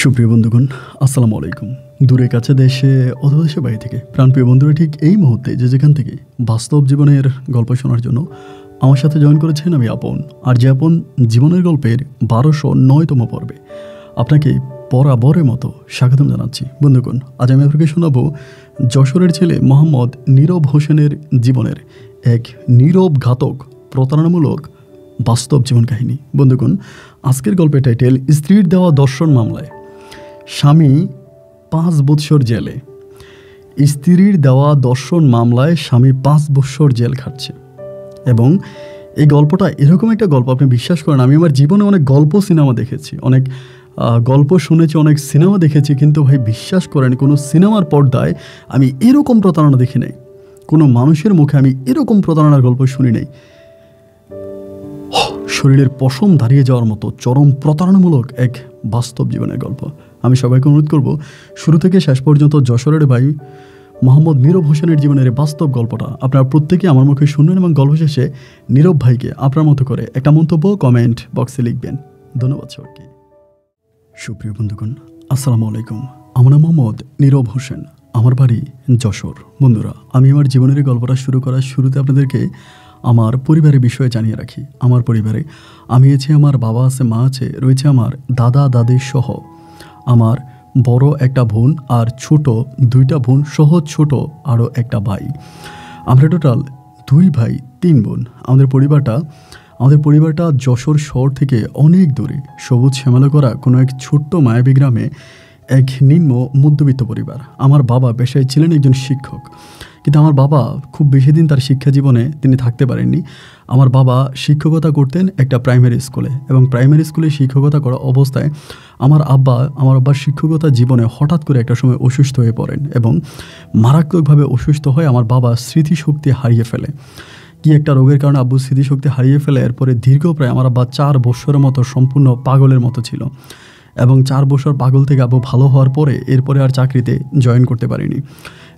সুপ্রিয় বন্ধুগণ, আসসালামু আলাইকুম। দূরে কাছে দেশে অথবা দেশে বাইরে থেকে প্রাণপ্রিয় বন্ধুরা ঠিক এই মুহূর্তে যে যেখান থেকে বাস্তব জীবনের গল্প শোনার জন্য আমার সাথে জয়েন করেছেন আমি আপন। আর যে আপন জীবনের গল্পের 1209তম পর্বে আপনাকে বরাবরের মতো স্বাগতম জানাচ্ছি। বন্ধুগণ, আজ আমি আপনাকে শোনাবো যশোরের ছেলে মোহাম্মদ নীরব হোসেনের জীবনের এক নীরব ঘাতক প্রতারণামূলক বাস্তব জীবন কাহিনী। বন্ধুগণ, আজকের গল্পের টাইটেল স্ত্রীর দেওয়া দর্শন মামলায় স্বামী 5 বৎসর জেলে। স্ত্রীর দেওয়া দর্শন মামলায় স্বামী 5 বৎসর জেল খাটছে। এবং এই গল্পটা এরকম একটা গল্প, আপনি বিশ্বাস করেন আমি আমার জীবনে অনেক গল্প সিনেমা দেখেছি, অনেক গল্প শুনেছি, অনেক সিনেমা দেখেছি, কিন্তু ভাই বিশ্বাস করেন কোনো সিনেমার পর্দায় আমি এরকম প্রতারণা দেখি নাই, কোনো মানুষের মুখে আমি এরকম প্রতারণার গল্প শুনি নাই। শরীরের পশম দাঁড়িয়ে যাওয়ার মতো চরম প্রতারণামূলক এক বাস্তব জীবনের গল্প। আমি সবাইকে অনুরোধ করব শুরু থেকে শেষ পর্যন্ত যশোরের ভাই মোহাম্মদ নীরব হোসেনের জীবনের বাস্তব গল্পটা আপনারা প্রত্যেকেই আমার মুখে শুনবেন এবং গল্প শেষে নীরব ভাইকে আপনার মতো করে একটা মন্তব্য কমেন্ট বক্সে লিখবেন। ধন্যবাদ সবাইকে। সুপ্রিয় বন্ধুগণ, আসসালামু আলাইকুম। আমার নাম মোহাম্মদ নীরব হোসেন, আমার বাড়ি যশোর। বন্ধুরা, আমি আমার জীবনের গল্পটা শুরু করার শুরুতে আপনাদেরকে আমার পরিবারের বিষয়ে জানিয়ে রাখি। আমার পরিবারে আমি আছি, আমার বাবা আছে, মা আছে, রয়েছে আমার দাদা দাদি সহ আমার বড় একটা বোন আর ছোট 2টা বোন সহ ছোট আরও একটা ভাই। আমরা টোটাল 2 ভাই 3 বোন। আমাদের পরিবারটা যশোর শহর থেকে অনেক দূরে সবুজ শ্যামলা করা কোনো এক ছোট্ট মায়াবী গ্রামে এক নিম্ন মধ্যবিত্ত পরিবার। আমার বাবা পেশায় ছিলেন একজন শিক্ষক, কিন্তু আমার বাবা খুব বেশি দিন তার শিক্ষা জীবনে তিনি থাকতে পারেননি। আমার বাবা শিক্ষকতা করতেন একটা প্রাইমারি স্কুলে, এবং প্রাইমারি স্কুলে শিক্ষকতা করা অবস্থায় আমার আব্বার শিক্ষকতা জীবনে হঠাৎ করে একটা সময় অসুস্থ হয়ে পড়েন এবং মারাত্মকভাবে অসুস্থ হয়ে আমার বাবা স্মৃতিশক্তি হারিয়ে ফেলে। কি একটা রোগের কারণে আব্বু স্মৃতিশক্তি হারিয়ে ফেলে। এরপরে দীর্ঘ প্রায় আমার আব্বা 4 বছরের মতো সম্পূর্ণ পাগলের মতো ছিল, এবং 4 বছর পাগল থেকে আব্বু ভালো হওয়ার পরে এরপরে আর চাকরিতে জয়েন করতে পারিনি,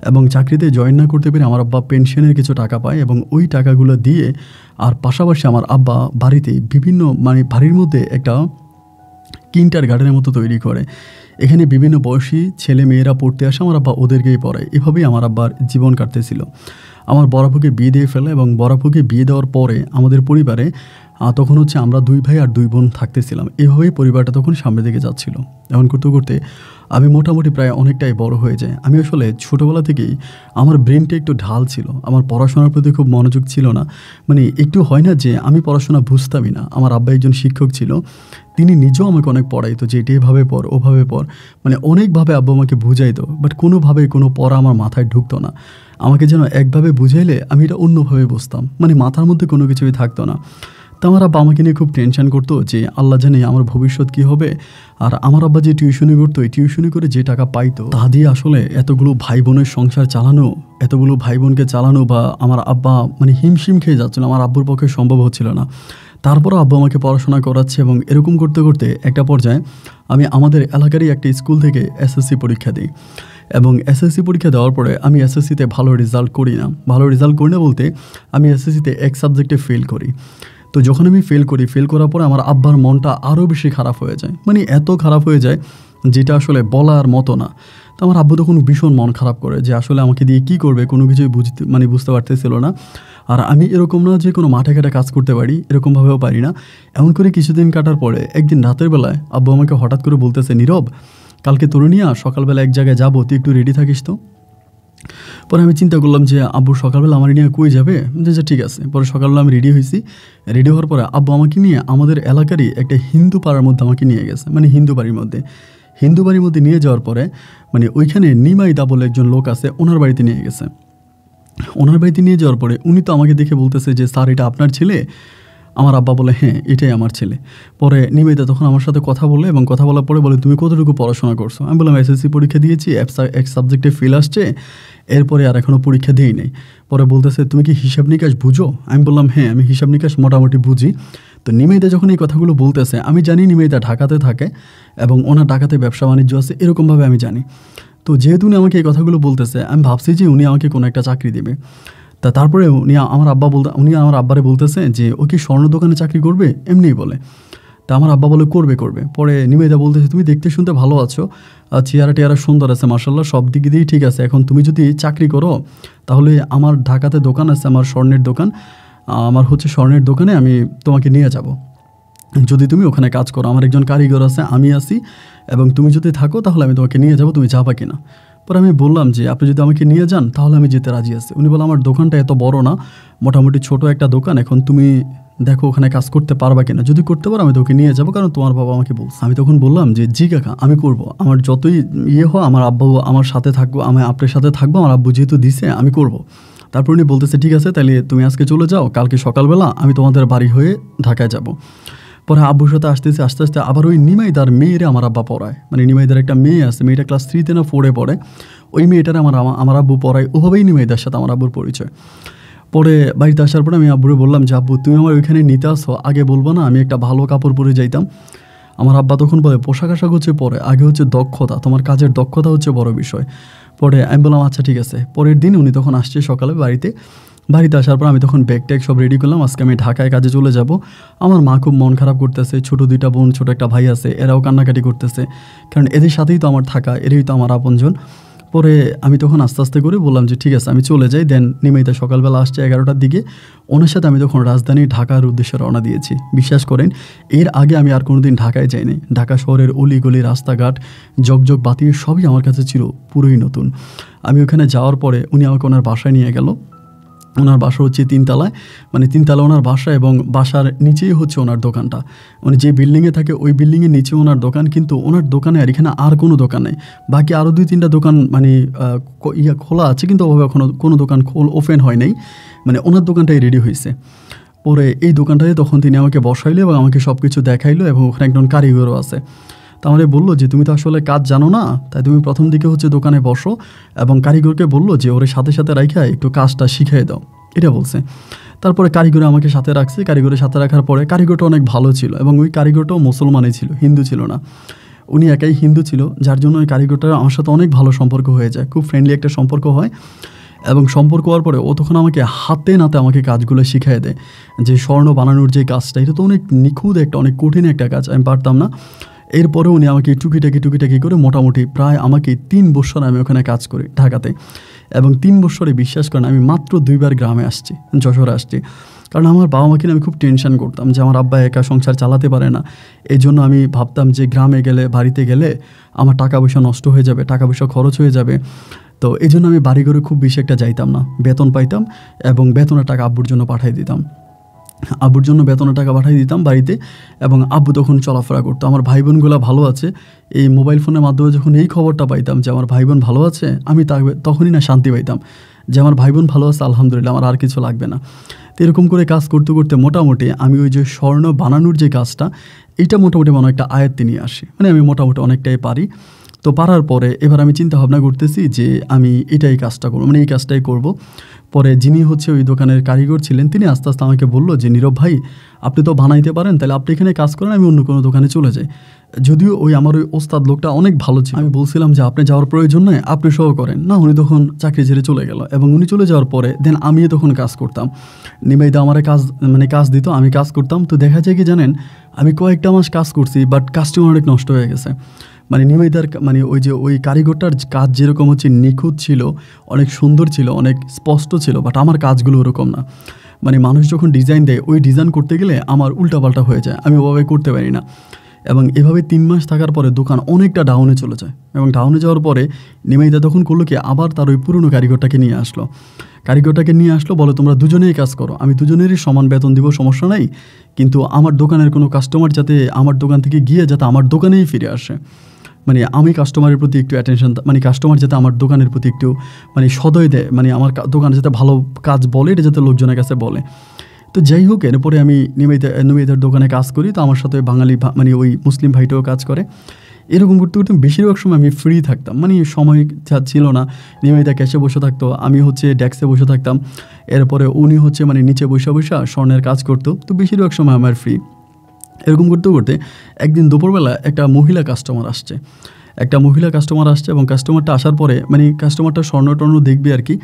এবং চাকরিতে জয়েন না করতে পেরে আমার আব্বা পেনশনের কিছু টাকা পায় এবং ওই টাকাগুলো দিয়ে আর পাশাপাশি আমার আব্বা বাড়িতে বিভিন্ন বাড়ির মধ্যে একটা কিন্টার গার্ডেনের মতো তৈরি করে। এখানে বিভিন্ন বয়সী ছেলে মেয়েরা পড়তে আসে, আমার আব্বা ওদেরকেই পড়ায়। এভাবেই আমার আব্বার জীবন কাটতেছিল। আমার বড় আপুকে বিয়ে দিয়ে ফেলে, এবং বড় আপুকে বিয়ে দেওয়ার পরে আমাদের পরিবারে তখন হচ্ছে আমরা 2 ভাই আর 2 বোন থাকতেছিলাম। এভাবেই পরিবারটা তখন সামনের দিকে যাচ্ছিল। এমন করতে করতে আমি মোটামুটি প্রায় অনেকটাই বড় হয়ে যায়। আমি আসলে ছোটোবেলা থেকেই আমার ব্রেনটা একটু ঢাল ছিল, আমার পড়াশোনার প্রতি খুব মনোযোগ ছিল না। একটু হয় না যে আমি পড়াশোনা বুঝতামই না। আমার আব্বা একজন শিক্ষক ছিল, তিনি নিজেও আমাকে অনেক পড়াইতো যে এটা এভাবে পড় ওভাবে পড়, অনেকভাবে আব্বু আমাকে বুঝাইতো, বাট কোনোভাবে কোনো পড়া আমার মাথায় ঢুকতো না। আমাকে যেন একভাবে বুঝাইলে আমি এটা অন্যভাবে বুঝতাম, মাথার মধ্যে কোনো কিছুই থাকতো না। তো আমার আব্বা আমাকে নিয়ে খুব টেনশন করতো যে আল্লাহ জানে আমার ভবিষ্যৎ কী হবে। আর আমার আব্বা যে টিউশনি করতো, এই টিউশনি করে যে টাকা পাইতো তা দিয়ে আসলে এতগুলো ভাই বোনের সংসার চালানো, এতগুলো ভাই বোনকে চালানো, বা আমার আব্বা হিমশিম খেয়ে যাচ্ছিল, আমার আব্বুর পক্ষে সম্ভব হচ্ছিল না। তারপরও আব্বু আমাকে পড়াশোনা করাচ্ছে, এবং এরকম করতে করতে একটা পর্যায়ে আমি আমাদের এলাকারই একটা স্কুল থেকে এসএসসি পরীক্ষা দিই। এবং এসএসসি পরীক্ষা দেওয়ার পরে আমি এসএসসিতে ভালো রেজাল্ট করি না বলতে আমি এসএসসিতে এক সাবজেক্টে ফেল করি। তো যখন আমি ফেল করার পরে আমার আব্বার মনটা আরও বেশি খারাপ হয়ে যায়, এত খারাপ হয়ে যায় যেটা আসলে বলার মতো না। তো আমার আব্বু তখন ভীষণ মন খারাপ করে যে আসলে আমাকে দিয়ে কী করবে, কোনো কিছুই বুঝতে পারতেছিল না। আর আমি এরকম না যে কোনো মাঠে ঘাটে কাজ করতে পারি, এরকমভাবেও পারি না। এমন করে কিছুদিন কাটার পরে একদিন রাতের বেলায় আব্বু আমাকে হঠাৎ করে বলতেছে, নীরব, কালকে তরুণিয়া সকালবেলা এক জায়গায় যাবো, তুই একটু রেডি থাকিস তো। পরে আমি চিন্তা করলাম যে আব্বু সকালবেলা আমার নিয়ে কই যাবে, যে ঠিক আছে। পরে সকালবেলা আমি রেডি হয়েছি। রেডি হওয়ার পরে আব্বু আমাকে নিয়ে আমাদের এলাকারই একটা হিন্দু পাড়ার মধ্যে আমাকে নিয়ে গেছে, হিন্দু বাড়ির মধ্যে নিয়ে যাওয়ার পরে ওইখানে নিমাইদা বলে একজন লোক আছে, ওনার বাড়িতে নিয়ে গেছে। ওনার বাড়িতে নিয়ে যাওয়ার পরে উনি তো আমাকে দেখে বলতেছে যে স্যার এটা আপনার ছেলে। আমার আব্বা বলে হ্যাঁ এটাই আমার ছেলে। পরে নিবেদিতা তখন আমার সাথে কথা বলে, এবং কথা বলার পরে বলে তুমি কতটুকু পড়াশোনা করছো। আমি বললাম এসএসসি পরীক্ষা দিয়েছি, এক সাবজেক্টে ফেল আসছে, এরপরে আর এখনও পরীক্ষা দিই নাই। পরে বলতেছে তুমি কি হিসাব নিকাশ বুঝো। আমি বললাম হ্যাঁ আমি হিসাব নিকাশ মোটামুটি বুঝি। তো নিবেদিতা যখন এই কথাগুলো বলতেছে, আমি জানি নিবেদিতা ঢাকাতে থাকে এবং ওনার ঢাকাতে ব্যবসা বাণিজ্য আছে, এরকমভাবে আমি জানি। তো যেহেতু উনি আমাকে এই কথাগুলো বলতেছে, আমি ভাবছি যে উনি আমাকে কোনো একটা চাকরি দেবে। তারপরে উনি আমার আব্বারে বলতেছে যে ও কি স্বর্ণ দোকানে চাকরি করবে, এমনিই বলে। তা আমার আব্বা বলে করবে করবে। পরে নিবেদিতা বলতেছে তুমি দেখতে শুনতে ভালো আছো, চেহারা টেহারা সুন্দর আছে মার্শাল্লাহ, সব দিক দিয়েই ঠিক আছে, এখন তুমি যদি চাকরি করো তাহলে আমার ঢাকাতে দোকান আছে, আমার স্বর্ণের দোকান, আমার হচ্ছে স্বর্ণের দোকানে আমি তোমাকে নিয়ে যাব, যদি তুমি ওখানে কাজ করো, আমার একজন কারিগর আছে, আমি আছি, এবং তুমি যদি থাকো তাহলে আমি তোমাকে নিয়ে যাব, তুমি যাবা কিনা। পরে আমি বললাম যে আপনি যদি আমাকে নিয়ে যান তাহলে আমি যেতে রাজি আছি। উনি বলে আমার দোকানটা এত বড় না, মোটামুটি ছোট একটা দোকান, এখন তুমি দেখো ওখানে কাজ করতে পারবা কিনা, যদি করতে পারো আমি তোকে নিয়ে যাবো, কারণ তোমার বাবা আমাকে বলছে। আমি তখন বললাম যে জি কাকা আমি করব, আমার যতই হয় আমার আব্বু আমার সাথে থাকবো, আমি আপনার সাথে থাকবো, আমার আব্বু যেহেতু দিছে আমি করব। তারপর উনি বলতেছে ঠিক আছে তাহলে তুমি আজকে চলে যাও, কালকে সকালবেলা আমি তোমাদের বাড়ি হয়ে ঢাকায় যাব। পরে আব্বুর সাথে আসতেছে, আস্তে আস্তে আবার ওই নিমাইদার মেয়েরে আমার আব্বা পড়ায়, মানে নিমাইদার একটা মেয়ে আছে, মেয়েটা ক্লাস 3 না 4 পড়ে, ওই মেয়েটার আমার আব্বু পড়ায়, ওভাবেই নিমাইদার সাথে আমার আব্বুর পরিচয়। পরে বাড়িতে আসার পরে আমি আব্বুরে বললাম যে আব্বু তুমি আমার ওইখানে নিতে আসো, আগে বলবো না, আমি একটা ভালো কাপড় পরে যাইতাম। আমার আব্বা তখন বলে পোশাক আশাক হচ্ছে পরে, আগে হচ্ছে দক্ষতা, তোমার কাজের দক্ষতা হচ্ছে বড় বিষয়। পরে আমি বললাম আচ্ছা ঠিক আছে। পরের দিন উনি তখন আসছে সকালে বাড়িতে আসার পর আমি তখন ব্যাগ ট্যাগ সব রেডি করলাম, আজকে আমি ঢাকায় কাজে চলে যাব। আমার মা খুব মন খারাপ করতেছে, ছোটো 2টা বোন, ছোটো একটা ভাই আছে, এরাও কান্নাকাটি করতেছে, কারণ এদের সাথেই তো আমার থাকা, এরাই তো আমার আপনজন। পরে আমি তখন আস্তে আস্তে করে বললাম যে ঠিক আছে আমি চলে যাই। দেন নিমাইদা সকালবেলা আসছে 11টার দিকে, ওনার সাথে আমি তখন রাজধানী ঢাকার উদ্দেশ্যে রওনা দিয়েছি। বিশ্বাস করেন এর আগে আমি আর কোনোদিন ঢাকায় যাইনি। ঢাকা শহরের অলিগলি, রাস্তাঘাট, জগজগ বাতি সবই আমার কাছে ছিল পুরোই নতুন। আমি ওখানে যাওয়ার পরে উনি আমাকে ওনার বাসায় নিয়ে গেল। ওনার বাসা হচ্ছে 3 তলায়, মানে 3 তলা ওনার বাসা, এবং বাসার নিচেই হচ্ছে ওনার দোকানটা। উনি যে বিল্ডিংয়ে থাকে ওই বিল্ডিংয়ের নিচে ওনার দোকান, কিন্তু ওনার দোকানে আর এখানে আর কোনো দোকান নেই। বাকি আরও 2-3টা দোকান মানে খোলা আছে, কিন্তু ওভাবে এখনও কোনো দোকান ওপেন হয় নাই, মানে ওনার দোকানটাই রেডি হয়েছে। পরে এই দোকানটাতে তখন তিনি আমাকে বসাইলো এবং আমাকে সব কিছু দেখাইলো, এবং ওখানে একজন কারিগরও আছে। তা আমারে বললো যে তুমি তো আসলে কাজ জানো না, তাই তুমি প্রথম দিকে হচ্ছে দোকানে বসো, এবং কারিগরকে বললো যে ওর সাথে সাথে রাখা একটু কাজটা শিখিয়ে দাও, এটা বলছে। তারপরে কারিগরে আমাকে সাথে রাখছে। কারিগরের সাথে রাখার পরে কারিগরটা অনেক ভালো ছিল, এবং ওই কারিগরটাও মুসলমানই ছিল, হিন্দু ছিল না। উনি একাই হিন্দু ছিল, যার জন্য ওই কারিগরটার আমার সাথে অনেক ভালো সম্পর্ক হয়ে যায়, খুব ফ্রেন্ডলি একটা সম্পর্ক হয়। এবং সম্পর্ক হওয়ার পরে ও তখন আমাকে হাতে নাতে আমাকে কাজগুলো শিখিয়ে দেয়, যে স্বর্ণ বানানোর যে কাজটা, এটা তো অনেক নিখুঁত একটা, অনেক কঠিন একটা কাজ, আমি পারতাম না। এরপরে উনি আমাকে টুকিটাকি করে মোটামুটি প্রায় আমাকে 3 বছর আমি ওখানে কাজ করি ঢাকাতে। এবং 3 বছরে বিশ্বাস করেন আমি মাত্র 2বার গ্রামে আসছি, যশোরে আসছি। কারণ আমার বাবা মাকে আমি খুব টেনশন করতাম যে আমার আব্বা একা সংসার চালাতে পারে না। এই জন্য আমি ভাবতাম যে গ্রামে গেলে, বাড়িতে গেলে আমার টাকা পয়সা নষ্ট হয়ে যাবে, টাকা পয়সা খরচ হয়ে যাবে। তো এই জন্য আমি বাড়ি ঘরে খুব বেশি একটা যাইতাম না, বেতন পাইতাম এবং বেতনের টাকা আব্বুর জন্য পাঠিয়ে দিতাম। আব্বুর জন্য বেতনের টাকা পাঠিয়ে দিতাম বাড়িতে, এবং আব্বু তখন চলাফেরা করতো। আমার ভাই বোনগুলো ভালো আছে, এই মোবাইল ফোনের মাধ্যমে যখন এই খবরটা পাইতাম যে আমার ভাই বোন ভালো আছে, আমি তখনই না শান্তি পাইতাম যে আমার ভাই বোন ভালো আছে, আলহামদুলিল্লাহ, আমার আর কিছু লাগবে না। তো এরকম করে কাজ করতে করতে মোটামুটি আমি ওই যে স্বর্ণ বানানোর যে কাজটা, এইটা মোটামুটি মনে একটা আয়ত্তে নিয়ে আসি, মানে আমি মোটামুটি অনেকটাই পারি। তো পারার পরে এবার আমি চিন্তা ভাবনা করতেছি যে আমি এটাই কাজটা করবো, মানে এই কাজটাই করব। পরে যিনি হচ্ছে ওই দোকানের কারিগর ছিলেন, তিনি আস্তে আস্তে আমাকে বললো যে নীরব ভাই, আপনি তো বানাইতে পারেন, তাহলে আপনি এখানে কাজ করেন, আমি অন্য কোনো দোকানে চলে যাই। যদিও আমার ওই ওস্তাদ লোকটা অনেক ভালো ছিল, আমি বলছিলাম যে আপনি যাওয়ার প্রয়োজন নয়, আপনি সহ করেন না। উনি তখন চাকরি ছেড়ে চলে গেল, এবং উনি চলে যাওয়ার পরে দেন আমিও তখন কাজ করতাম। নিমাইদা আমার কাজ দিত, আমি কাজ করতাম। তো দেখা যায় কি জানেন, আমি কয়েকটা মাস কাজ করছি, বাট কাস্টমার অনেক নষ্ট হয়ে গেছে। মানে নিমাইদার ওই কারিগরটার কাজ যেরকম হচ্ছে নিখুঁত ছিল, অনেক সুন্দর ছিল, অনেক স্পষ্ট ছিল, বাট আমার কাজগুলো ওরকম না। মানে মানুষ যখন ডিজাইন দেয়, ওই ডিজাইন করতে গেলে আমার উল্টাপাল্টা হয়ে যায়, আমি ওভাবে করতে পারি না। এবং এভাবে 3 মাস থাকার পরে দোকান অনেকটা ডাউনে চলে যায়, এবং ডাউনে যাওয়ার পরে নিমাইদা তখন করলো কি, আবার তার ওই পুরনো কারিগরটাকে নিয়ে আসলো, বলে তোমরা দুজনেই কাজ করো, আমি দুজনেরই সমান বেতন দিব, সমস্যা নাই, কিন্তু আমার দোকানের কোনো কাস্টমার যাতে আমার দোকান থেকে গিয়ে যাতে আমার দোকানেই ফিরে আসে, মানে আমি কাস্টমারের প্রতি একটু অ্যাটেনশন, মানে কাস্টমার যাতে আমার দোকানের প্রতি একটু মানে সদয় দেয়, মানে আমার দোকানে যাতে ভালো কাজ বলে, এটা যাতে লোকজনের কাছে বলে। তো যাই হোক, এরপরে আমি নিমাইদার দোকানে কাজ করি। তো আমার সাথে বাঙালি মানে ওই মুসলিম ভাইটাও কাজ করে। এরকম করতে করতে বেশিরভাগ সময় আমি ফ্রি থাকতাম, মানে সময় ছিল না। নিমাইদা ক্যাশে বসে থাকতো, আমি হচ্ছে ডেস্কে বসে থাকতাম। এরপরে উনি হচ্ছে মানে নিচে বসে স্বর্ণের কাজ করতো। তো বেশিরভাগ সময় আমার ফ্রি। এরকম করতে করতে একদিন দুপুরবেলা একটা মহিলা কাস্টমার আসছে, এবং কাস্টমারটা আসার পরে মানে কাস্টমারটা স্বর্ণ টর্ণ দেখবে আর কি।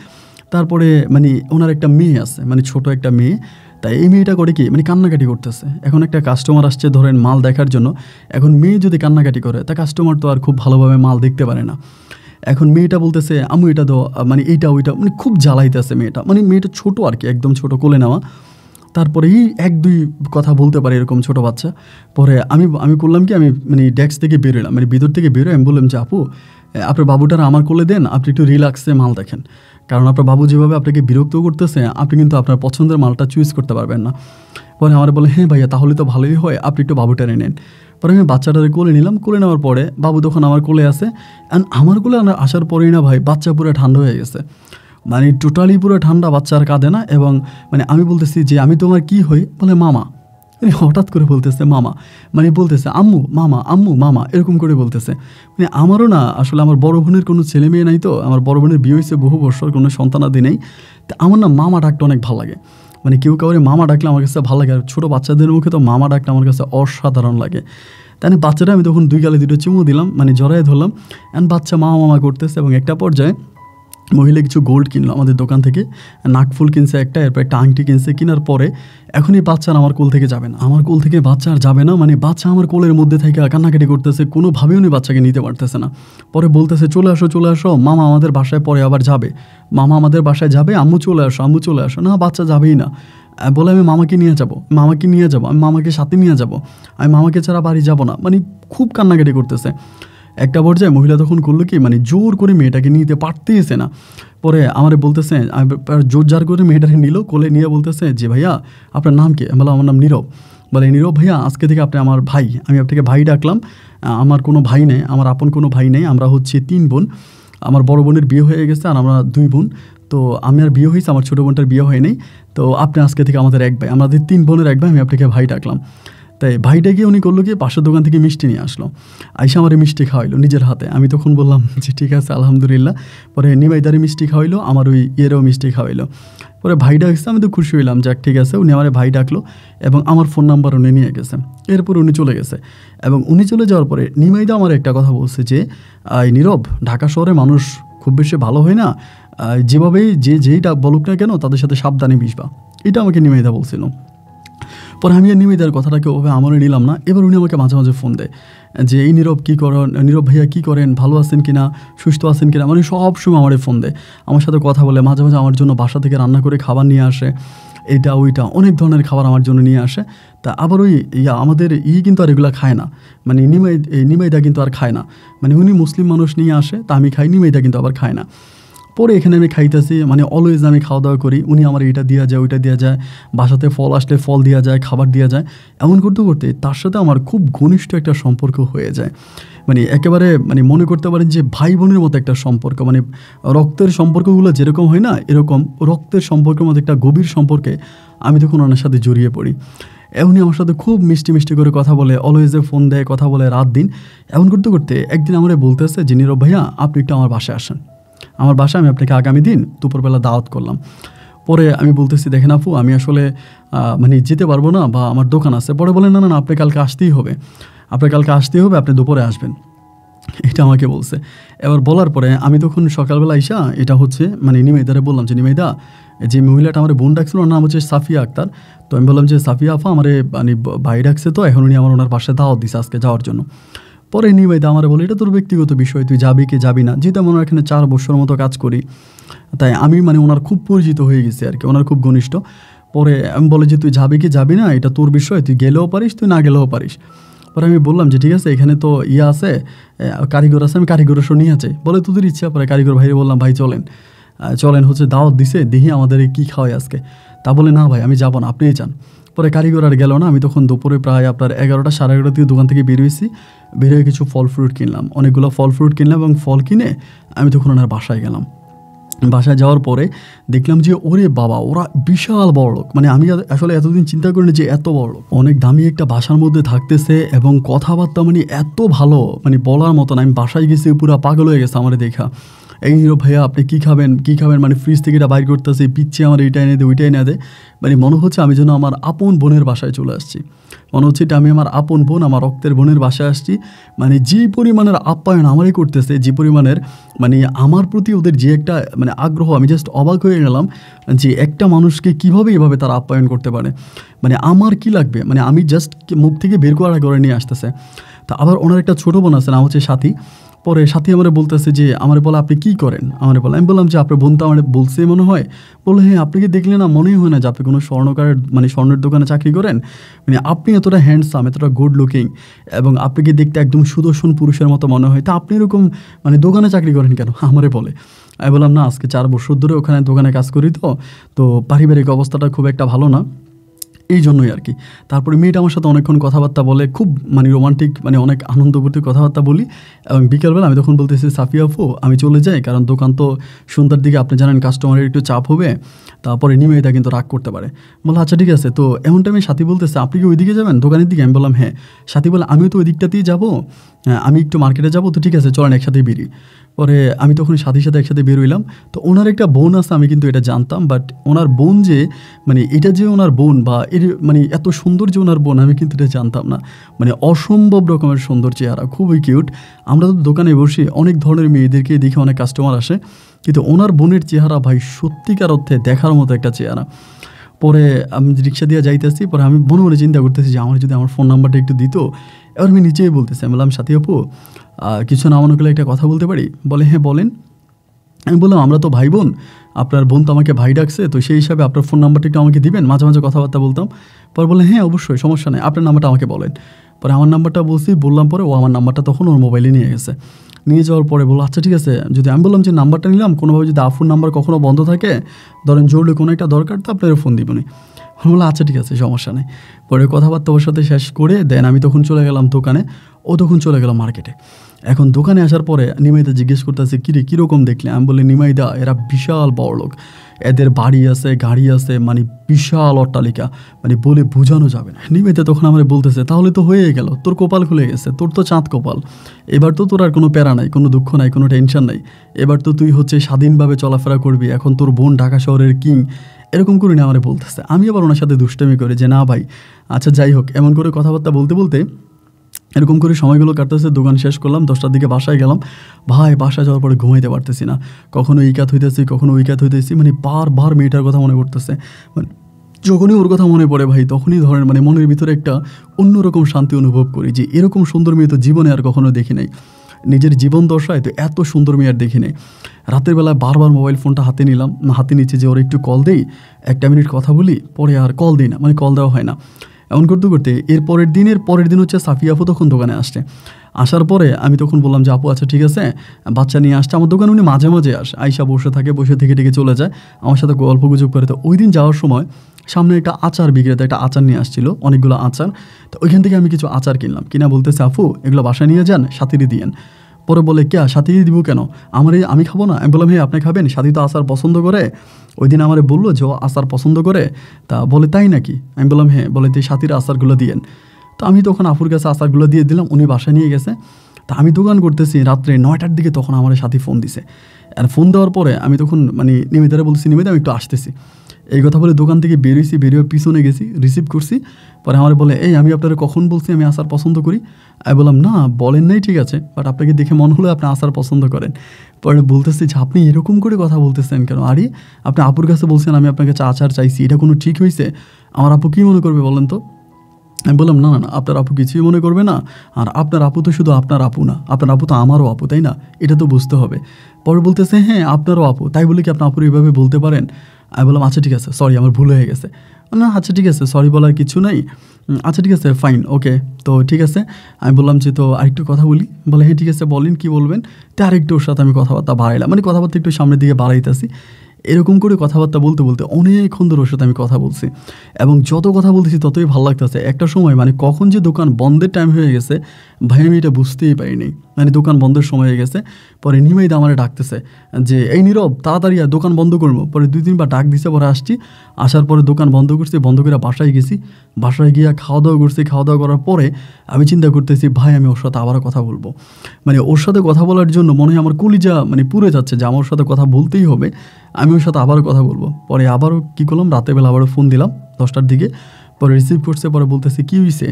তারপরে মানে ওনার একটা মেয়ে আছে, মানে ছোট একটা মেয়ে। তাই এই মেয়েটা করে কি মানে কান্নাকাটি করতেছে। এখন একটা কাস্টমার আসছে ধরেন মাল দেখার জন্য, এখন মেয়ে যদি কান্নাকাটি করে তা কাস্টমার তো আর খুব ভালোভাবে মাল দেখতে পারে না। এখন মেয়েটা বলতেছে আম্মু এটা দাও, মানে এইটা ওইটা, মানে খুব জ্বালাইতেছে মেয়েটা, মানে মেয়েটা ছোটো আর কি, একদম ছোটো, কোলে নেওয়া। তারপরেই এক দুই কথা বলতে পারে এরকম ছোটো বাচ্চা। পরে আমি করলাম কি, আমি মানে ডেস্ক থেকে বেরোলাম, মানে ভিতর থেকে বেরোয় আমি বললাম যে আপু আপনার বাবুটার আমার কোলে দেন, আপনি একটু রিল্যাক্সে মাল দেখেন, কারণ আপনার বাবু যেভাবে আপনাকে বিরক্ত করতেছে আপনি কিন্তু আপনার পছন্দের মালটা চুজ করতে পারবেন না। পরে আমার বলে হ্যাঁ ভাইয়া তাহলে তো ভালোই হয়, আপনি একটু বাবুটারে নেন। পরে আমি বাচ্চাটারে কোলে নিলাম, কোলে নেওয়ার পরে বাবু তখন আমার কোলে আসে। অ্যান্ড আমার কোলে আসার পরেই না ভাই বাচ্চা পুরো ঠান্ডা হয়ে গেছে, মানে টোটালি পুরো ঠান্ডা, বাচ্চা আর কাঁদে না। এবং মানে আমি বলতেছি যে আমি তোমার কি হই, বলে মামা। হঠাৎ করে বলতেছে মামা, মানে বলতেছে আম্মু মামা, আম্মু মামা, এরকম করে বলতেছে। মানে আমারও না আসলে আমার বড় বোনের কোনো ছেলে মেয়ে নাই, তো আমার বড় বোনের বিয়ে হয়েছে বহু বছর, কোনো সন্তানাদি নেই। তো আমার না মামা ডাকটা অনেক ভালো লাগে, মানে কেউ কাউরে মামা ডাকলে আমার কাছে ভালো লাগে। আর ছোটো বাচ্চাদের মুখে তো মামা ডাকটা আমার কাছে অসাধারণ লাগে। তাই বাচ্চাটা আমি তখন 2 গালে 2টো চুমু দিলাম, মানে জড়ায় ধরলাম। অ্যান্ড বাচ্চা মামা মামা করতেছে। এবং একটা পর্যায়ে মহিলা কিছু গোল্ড কিনলো আমাদের দোকান থেকে, নাকফুল কিনছে একটা, এরপর একটা আংটি কিনছে। কেনার পরে এখন এই বাচ্চা আমার কোল থেকে যাবে না, আমার কোল থেকে বাচ্চা আর যাবে না, মানে বাচ্চা আমার কোলের মধ্যে থেকে কান্নাকাটি করতেছে, কোনোভাবেই উনি বাচ্চাকে নিতে পারতেছে না। পরে বলতেছে চলে আসো চলে আসো, মামা আমাদের বাসায় পরে আবার যাবে, মামা আমাদের বাসায় যাবে, আম্মু চলে আসো, আম্মু চলে আসো। না বাচ্চা যাবেই না, বলে আমি মামাকে নিয়ে যাব, মামাকে নিয়ে যাব, আমি মামাকে সাথে নিয়ে যাব, আমি মামাকে ছাড়া বাড়ি যাব না, মানে খুব কান্নাকাটি করতেছে। একটা পর্যায়ে মহিলা তখন করলো কি, মানে জোর করে মেয়েটাকে নিতে পারতেছে না। পরে আমারে বলতেছে, জোর জার করে মেয়েটাকে নিল, কোলে নিয়ে বলতেছে যে ভাইয়া আপনার নাম কি? বলো আমার নাম নীরব। বলে নীরব ভাইয়া আজকে থেকে আপনি আমার ভাই, আমি আপনাকে ভাই ডাকলাম। আমার কোনো ভাই নেই, আমার আপন কোনো ভাই নেই, আমরা হচ্ছে 3 বোন। আমার বড় বোনের বিয়ে হয়ে গেছে আর আমরা 2 বোন। তো আমি আর বিয়ে হয়েছে, আমার ছোটো বোনটার বিয়ে হয়নি। তো আপনি আজকে থেকে আমাদের এক ভাই, আমাদের 3 বোনের এক ভাই, আমি আপনাকে ভাই ডাকলাম। তাই ভাইটা গিয়ে উনি করলো কি, পাশের দোকান থেকে মিষ্টি নিয়ে আসলো, আইসা আমার মিষ্টি খাওয়াইলো নিজের হাতে। আমি তখন বললাম যে ঠিক আছে আলহামদুলিল্লাহ। পরে নিমাইদারে মিষ্টি খাওয়াইলো, আমার ওই ইয়েরও মিষ্টি খাওয়াইলো। পরে ভাই ডাকছে, আমি তো খুশি হইলাম, যাক ঠিক আছে। উনি আমার ভাই ডাকলো এবং আমার ফোন নাম্বার উনি নিয়ে গেছে। এরপর উনি চলে গেছে। এবং উনি চলে যাওয়ার পরে নিমাইদা আমার একটা কথা বলছে যে নীরব, ঢাকা শহরে মানুষ খুব বেশি ভালো হয় না, যেভাবেই যেইটা বলুক না কেন তাদের সাথে সাবধানে মিশবা, এটা আমাকে নিমাইদা বলছিল। পরে আমি আর নিমিদার কথাটাকে ওভাবে আমলে নিলাম না। এবার উনি আমাকে মাঝে মাঝে ফোন দেয় যে এই নীরব কী করেন, নীরব ভাইয়া কী করেন, ভালো আছেন কিনা, সুস্থ আছেন কিনা, মানে সব সময় আমারে ফোন দেয়, আমার সাথে কথা বলে, মাঝে মাঝে আমার জন্য বাসা থেকে রান্না করে খাবার নিয়ে আসে, এইটা ওইটা অনেক ধরনের খাবার আমার জন্য নিয়ে আসে। তা আবার ওই আমাদের কিন্তু আর এগুলো খায় না, মানে নিমাইদা কিন্তু আর খায় না, মানে উনি মুসলিম মানুষ নিয়ে আসে, তা আমি খাই, নিমাইদা কিন্তু আবার খায় না। পরে এখানে আমি খাইতেছি, মানে অলওয়েজ আমি খাওয়া দাওয়া করি, উনি আমার এটা দেওয়া যায় ওইটা দেওয়া যায়, বাসাতে ফল আসলে ফল দেওয়া যায়, খাবার দেওয়া যায়। এমন করতে করতে তার সাথে আমার খুব ঘনিষ্ঠ একটা সম্পর্ক হয়ে যায়, মানে একেবারে মানে মনে করতে পারেন যে ভাই বোনের মতো একটা সম্পর্ক, মানে রক্তের সম্পর্কগুলো যেরকম হয় না, এরকম রক্তের সম্পর্কের মতো একটা গভীর সম্পর্কে আমি তখন ওনার সাথে জড়িয়ে পড়ি। এমনই আমার সাথে খুব মিষ্টি মিষ্টি করে কথা বলে, অলওয়েজে ফোন দেয়, কথা বলে রাত দিন। এমন করতে করতে একদিন আমার বলতেছে যে নীরব ভাইয়া আপনি একটু আমার বাসায় আসেন, আমার বাসায় আমি আপনাকে আগামী দিন দুপুরবেলা দাওয়াত করলাম। পরে আমি বলতেছি দেখেন আপু আমি আসলে মানে যেতে পারবো না, বা আমার দোকান আছে। পরে বলেন না না আপনি কালকে আসতেই হবে, আপনার কালকে আসতেই হবে, আপনি দুপুরে আসবেন, এটা আমাকে বলছে। এবার বলার পরে আমি তখন সকালবেলা আইসা এটা হচ্ছে মানে নিমাইদারে বললাম যে নিমাইদা, যে মহিলাটা আমার বোন ডাকছিল ওর নাম হচ্ছে সাফিয়া আক্তার। তো আমি বললাম যে সাফিয়া আফা আমার মানে ভাই ডাকছে, তো এখন উনি আমার ওনার বাসায় দাওয়াত দিছে আজকে যাওয়ার জন্য। পরে নিমাইদা আমার বলে এটা তোর ব্যক্তিগত বিষয়, তুই যাবি কি যাবি না, যেহেতু আমি ওনার এখানে 4 বছর মতো কাজ করি, তাই আমি মানে ওনার খুব পরিচিত হয়ে গেছি আর কি, ওনার খুব ঘনিষ্ঠ। পরে আমি বলে যে তুই যাবি কি যাবি না এটা তোর বিষয়, তুই গেলেও পারিস তুই না গেলেও পারিস। পরে আমি বললাম যে ঠিক আছে এখানে তো আছে কারিগর আছে, আমি কারিগরের সঙ্গে নিয়ে যাই। বলে তোদের ইচ্ছা। পরে কারিগর ভাইরে বললাম ভাই চলেন হচ্ছে দাওয়াত দিছে, দেখি আমাদের কী খাওয়াই আজকে। তা বলে না ভাই আমি যাবো না, আপনিই যান। পরে কারিগর আর গেল না। আমি তখন দুপুরে প্রায় আপনার 11টা সাড়ে 11টার দিকে দোকান থেকে বেরিয়েছি, বেরিয়ে কিছু ফল ফ্রুট কিনলাম, অনেকগুলো ফল ফ্রুট কিনলাম এবং ফল কিনে আমি তখন ওনার বাসায় গেলাম। বাসায় যাওয়ার পরে দেখলাম যে ওরে বাবা ওরা বিশাল বড় লোক, মানে আমি আসলে এতদিন চিন্তা করিনি যে এত বড় লোক, অনেক দামি একটা বাসার মধ্যে থাকতেছে এবং কথাবার্তা মানে এত ভালো, মানে বলার মতন। আমি বাসায় গেছি পুরো পাগল হয়ে গেছে আমার দেখা, এই নীরব ভাইয়া আপনি কী খাবেন মানে ফ্রিজ থেকে এটা বাইর করতেছে, পিচ্ছে আমার এইটা এনে দে ওইটা এনে দে। মানে মনে হচ্ছে আমি যেন আমার আপন বোনের বাসায় চলে আসছি, মনে হচ্ছে এটা আমি আমার আপন বোন, আমার রক্তের বোনের বাসায় আসছি। মানে যে পরিমাণের আপ্যায়ন আমারই করতেছে, যে পরিমাণের মানে আমার প্রতি ওদের যে একটা মানে আগ্রহ, আমি জাস্ট অবাক হয়ে গেলাম যে একটা মানুষকে কীভাবে এভাবে তারা আপ্যায়ন করতে পারে। মানে আমার কি লাগবে, মানে আমি জাস্ট মুখ থেকে বের করা করে নিয়ে আসতেছে। তা আবার ওনার একটা ছোটো বোন আছে, নাম হচ্ছে সাথী। পরে সাথী আমার বলতেছে যে আমার বলে আপনি কী করেন, আমার বলে, আমি বললাম যে আপনার বোন তো আমার বলছে মনে হয়। বলে হ্যাঁ, আপনি কি দেখলে না, মনেই হয় না যে আপনি কোনো স্বর্ণকারের মানে স্বর্ণের দোকানে চাকরি করেন। মানে আপনি এতটা হ্যান্ডসাম, এতটা গুড লুকিং, এবং আপনাকে দেখতে একদম সুদর্শন পুরুষের মতো মনে হয়, তা আপনি এরকম মানে দোকানে চাকরি করেন কেন আমারে বলে। আমি বললাম না, আজকে 4 বছর ধরে ওখানে দোকানে কাজ করি, তো পারিবারিক অবস্থাটা খুব একটা ভালো না, এই জন্যই আর কি। তারপরে মেয়েটা আমার সাথে অনেকক্ষণ কথাবার্তা বলে, খুব মানে রোমান্টিক, মানে অনেক আনন্দ করতে কথাবার্তা বলি। এবং বিকেলবেলা আমি তখন বলতেছি সাফিয়া আপু আমি চলে যাই, কারণ দোকান তো সন্ধ্যার দিকে আপনি জানেন কাস্টমারের একটু চাপ হবে, তারপরে নিমেটা কিন্তু রাগ করতে পারে। বলে আচ্ছা ঠিক আছে। তো এমন টাইমে সাথী বলতেছে আপনি কি ওইদিকে যাবেন দোকানের দিকে? আমি বললাম হ্যাঁ। সাথী বলে আমিও তো ওই দিকটাতেই যাবো, আমি একটু মার্কেটে যাবো, তো ঠিক আছে চলেন একসাথেই বেরি। পরে আমি তখন সাথীর সাথে একসাথে বেরোইলাম। তো ওনার একটা বোন আছে, আমি কিন্তু এটা জানতাম, বাট ওনার বোন যে মানে এটা যে ওনার বোন বা এর মানে এত সুন্দর যে ওনার বোন, আমি কিন্তু এটা জানতাম না। মানে অসম্ভব রকমের সুন্দর চেহারা, খুবই কিউট। আমরা তো দোকানে বসে অনেক ধরনের মেয়েদেরকে দেখে অনেক কাস্টমার আসে, কিন্তু ওনার বোনের চেহারা ভাই সত্যিকার অর্থে দেখার মতো একটা চেহারা। পরে আমি রিক্সা দিয়ে যাইতেছি, পরে আমি মনে মনে চিন্তা করতেছি যে আমার যদি আমার ফোন নাম্বারটা একটু দিত। এবার আমি নিচেই বলতেছি, আমি বললাম সাথী আপু কিছু না মনে করলে একটা কথা বলতে পারি? বলে হ্যাঁ বলেন। আমি বললাম আমরা তো ভাই বোন, আপনার বোন তো আমাকে ভাই ডাকছে, তো সেই হিসাবে আপনার ফোন নাম্বারটা একটু আমাকে দিবেন, মাঝে মাঝে কথাবার্তা বলতাম। পরে বলে হ্যাঁ অবশ্যই, সমস্যা নেই, আপনার নাম্বারটা আমাকে বলেন। পরে আমার নাম্বারটা বললাম, পরে ও আমার নাম্বারটা তখন ওর মোবাইলে নিয়ে গেছে। নিয়ে যাওয়ার পরে বললো আচ্ছা ঠিক আছে, যদি আমি বললাম যে নাম্বারটা নিলাম, কোনোভাবে যদি আফুর নাম্বার কখনও বন্ধ থাকে, ধরেন জরুরি কোনো একটা দরকার, তো আপনার ফোন দিবনি। বললো আচ্ছা ঠিক আছে সমস্যা নেই। পরে কথাবার্তা ওর সাথে শেষ করে দেন আমি তখন চলে গেলাম দোকানে, ও তখন চলে গেল মার্কেটে। এখন দোকানে আসার পরে নিমাইদা জিজ্ঞেস করতেছে কিরে কীরকম দেখলে? আমি বলি নিমাইদা এরা বিশাল বড় লোক, এদের বাড়ি আছে, গাড়ি আছে, মানে বিশাল অট্টালিকা, মানে বলে বোঝানো যাবে না। নিমাইদা তখন আমার বলতেছে তাহলে তো হয়ে গেল, তোর কপাল খুলে গেছে, তোর তো চাঁদ কপাল, এবার তো তোর আর কোনো প্যারা নাই, কোনো দুঃখ নাই, কোনো টেনশন নাই, এবার তো তুই হচ্ছে স্বাধীনভাবে চলাফেরা করবি, এখন তোর বোন ঢাকা শহরের কিং, এরকম করে না আমারে বলতেছে। আমি আবার ওনার সাথে দুষ্টামি করে যে না ভাই আচ্ছা যাই হোক, এমন করে কথাবার্তা বলতে বলতে এরকম করে সময়গুলো কাটতেছে। দোকান শেষ করলাম, 10টার দিকে বাসায় গেলাম। ভাই বাসায় যাওয়ার পরে ঘুমাইতে পারতেছি না, কখনো এই কাত হইতেছি, কখনো ওই কাত হইতেছি, মানে বারবার মেয়েটার কথা মনে পড়তেছে। মানে যখনই ওর কথা মনে পড়ে ভাই, তখনই ধরেন মানে মনের ভিতরে একটা অন্যরকম শান্তি অনুভব করি যে এরকম সুন্দর মেয়ে তো জীবনে আর কখনো দেখি নাই, নিজের জীবন দশায় তো এত সুন্দর মেয়ে আর দেখি নাই। রাতের বেলায় বারবার মোবাইল ফোনটা হাতে নিচ্ছি যে ওর একটু কল দেই, 1 মিনিট কথা বলি, পরে আর কল দিই না, মানে কল দেওয়া হয় না। এমন করতে করতে এর পরের দিন হচ্ছে সাফিয়া আপু তখন দোকানে আসছে। আসার পরে আমি তখন বললাম যে আপু আচ্ছা ঠিক আছে, বাচ্চা নিয়ে আসছে আমার দোকানে, উনি মাঝে মাঝে আসে, আইসা বসে থাকে, বসে থেকে চলে যায়, আমার সাথে গল্প গুজব করে। তো ওই দিন যাওয়ার সময় সামনে একটা আচার বিক্রেতা একটা আচার নিয়ে আসছিল, অনেকগুলো আচার। তো ওইখান থেকে আমি কিছু আচার কিনা বলতেছে আপু এগুলো বাসায় নিয়ে যান, সাথীরে দিয়েন। পরে বলে কে সাথী দিব কেন, আমি খাবো না? আমি বললাম হ্যাঁ আপনি খাবেন, সাথী তো আচার পছন্দ করে, ওই দিন আমারে বললো যে ও আচার পছন্দ করে। তা বলে তাই নাকি? আমি বললাম হ্যাঁ। বলে তুই সাথীর আচারগুলো দিয়েন। তো আমি তখন আপুর কাছে আচারগুলো দিয়ে দিলাম, উনি বাসায় নিয়ে গেছে। তা আমি দোকান করতেছি রাত্রে 9টার দিকে, তখন আমার সাথী ফোন দিছে। আর ফোন দেওয়ার পরে আমি তখন মানে নিবেদারে বলছি নিবেদা আমি একটু আসতেছি, এই কথা বলে দোকান থেকে বেরিয়ে পিছনে গেছি, রিসিভ করছি। পরে আমার বলে এই আমি আপনারা কখন বলছি আমি আচার পছন্দ করি? আমি বললাম না বলেন নাই, ঠিক আছে, বাট আপনাকে দেখে মনে হলো আপনি আচার পছন্দ করেন। পরে বলতেছি যে আপনি এরকম করে কথা বলতেছেন কেন? আরে আপনি আপুর কাছে বলছেন আমি আপনার কাছে আচার চাইছি, এটা কোনো ঠিক হয়েছে? আমার আপু কী মনে করবে বলেন তো? আমি বললাম না আপনার আপু কিছুই মনে করবে না, আর আপনার আপু তো শুধু আপনার আপু না, আপনার আপু তো আমারও আপু, তাই না? এটা তো বুঝতে হবে। পরে বলতেছে হ্যাঁ আপনারও আপু, তাই বলে কি আপনার আপুর এইভাবে বলতে পারেন? আমি বললাম আচ্ছা ঠিক আছে সরি, আমার ভুল হয়ে গেছে। না আচ্ছা ঠিক আছে, সরি বলার কিছু নাই, আচ্ছা ঠিক আছে ফাইন ওকে। তো ঠিক আছে আমি বললাম যে তো আরেকটু কথা বলি। বলে হ্যাঁ ঠিক আছে বলেন, কী বলবেন? তো আরেকটু ওর সাথে আমি কথাবার্তা বাড়াইলাম, মানে কথাবার্তা একটু সামনের দিকে বাড়াইতেছি। এরকম করে কথাবার্তা বলতে বলতে অনেকক্ষণ ধরে ওর সাথে আমি কথা বলছি, এবং যত কথা বলতেছি ততই ভালো লাগতেছে। একটা সময় মানে কখন যে দোকান বন্ধের টাইম হয়ে গেছে ভাই আমি এটা বুঝতেই পারিনি। মানে দোকান বন্ধের সময় হয়ে গেছে। পরে নিমাইদা আমার ডাকতেছে যে এই নীরব তাড়াতাড়ি দোকান বন্ধ করবো। পরে 2-3 বার ডাক দিছে, পরে আসছি, আসার পরে দোকান বন্ধ করছি, বন্ধ করে বাসায় গেছি। বাসায় গিয়ে খাওয়া দাওয়া করছি, খাওয়া দাওয়া করার পরে আমি চিন্তা করতেছি ভাই আমি ওর সাথে আবারও কথা বলবো। মানে ওর সাথে কথা বলার জন্য মনে হয় আমার কলিজা মানে পুড়ে যাচ্ছে যে আমার সাথে কথা বলতেই হবে, আমি ওর সাথে আবারও কথা বলবো। পরে আবারও কী করলাম, রাতেরবেলা আবারও ফোন দিলাম 10টার দিকে। পরে রিসিভ করছে, পরে বলতেছে কী হয়েছে।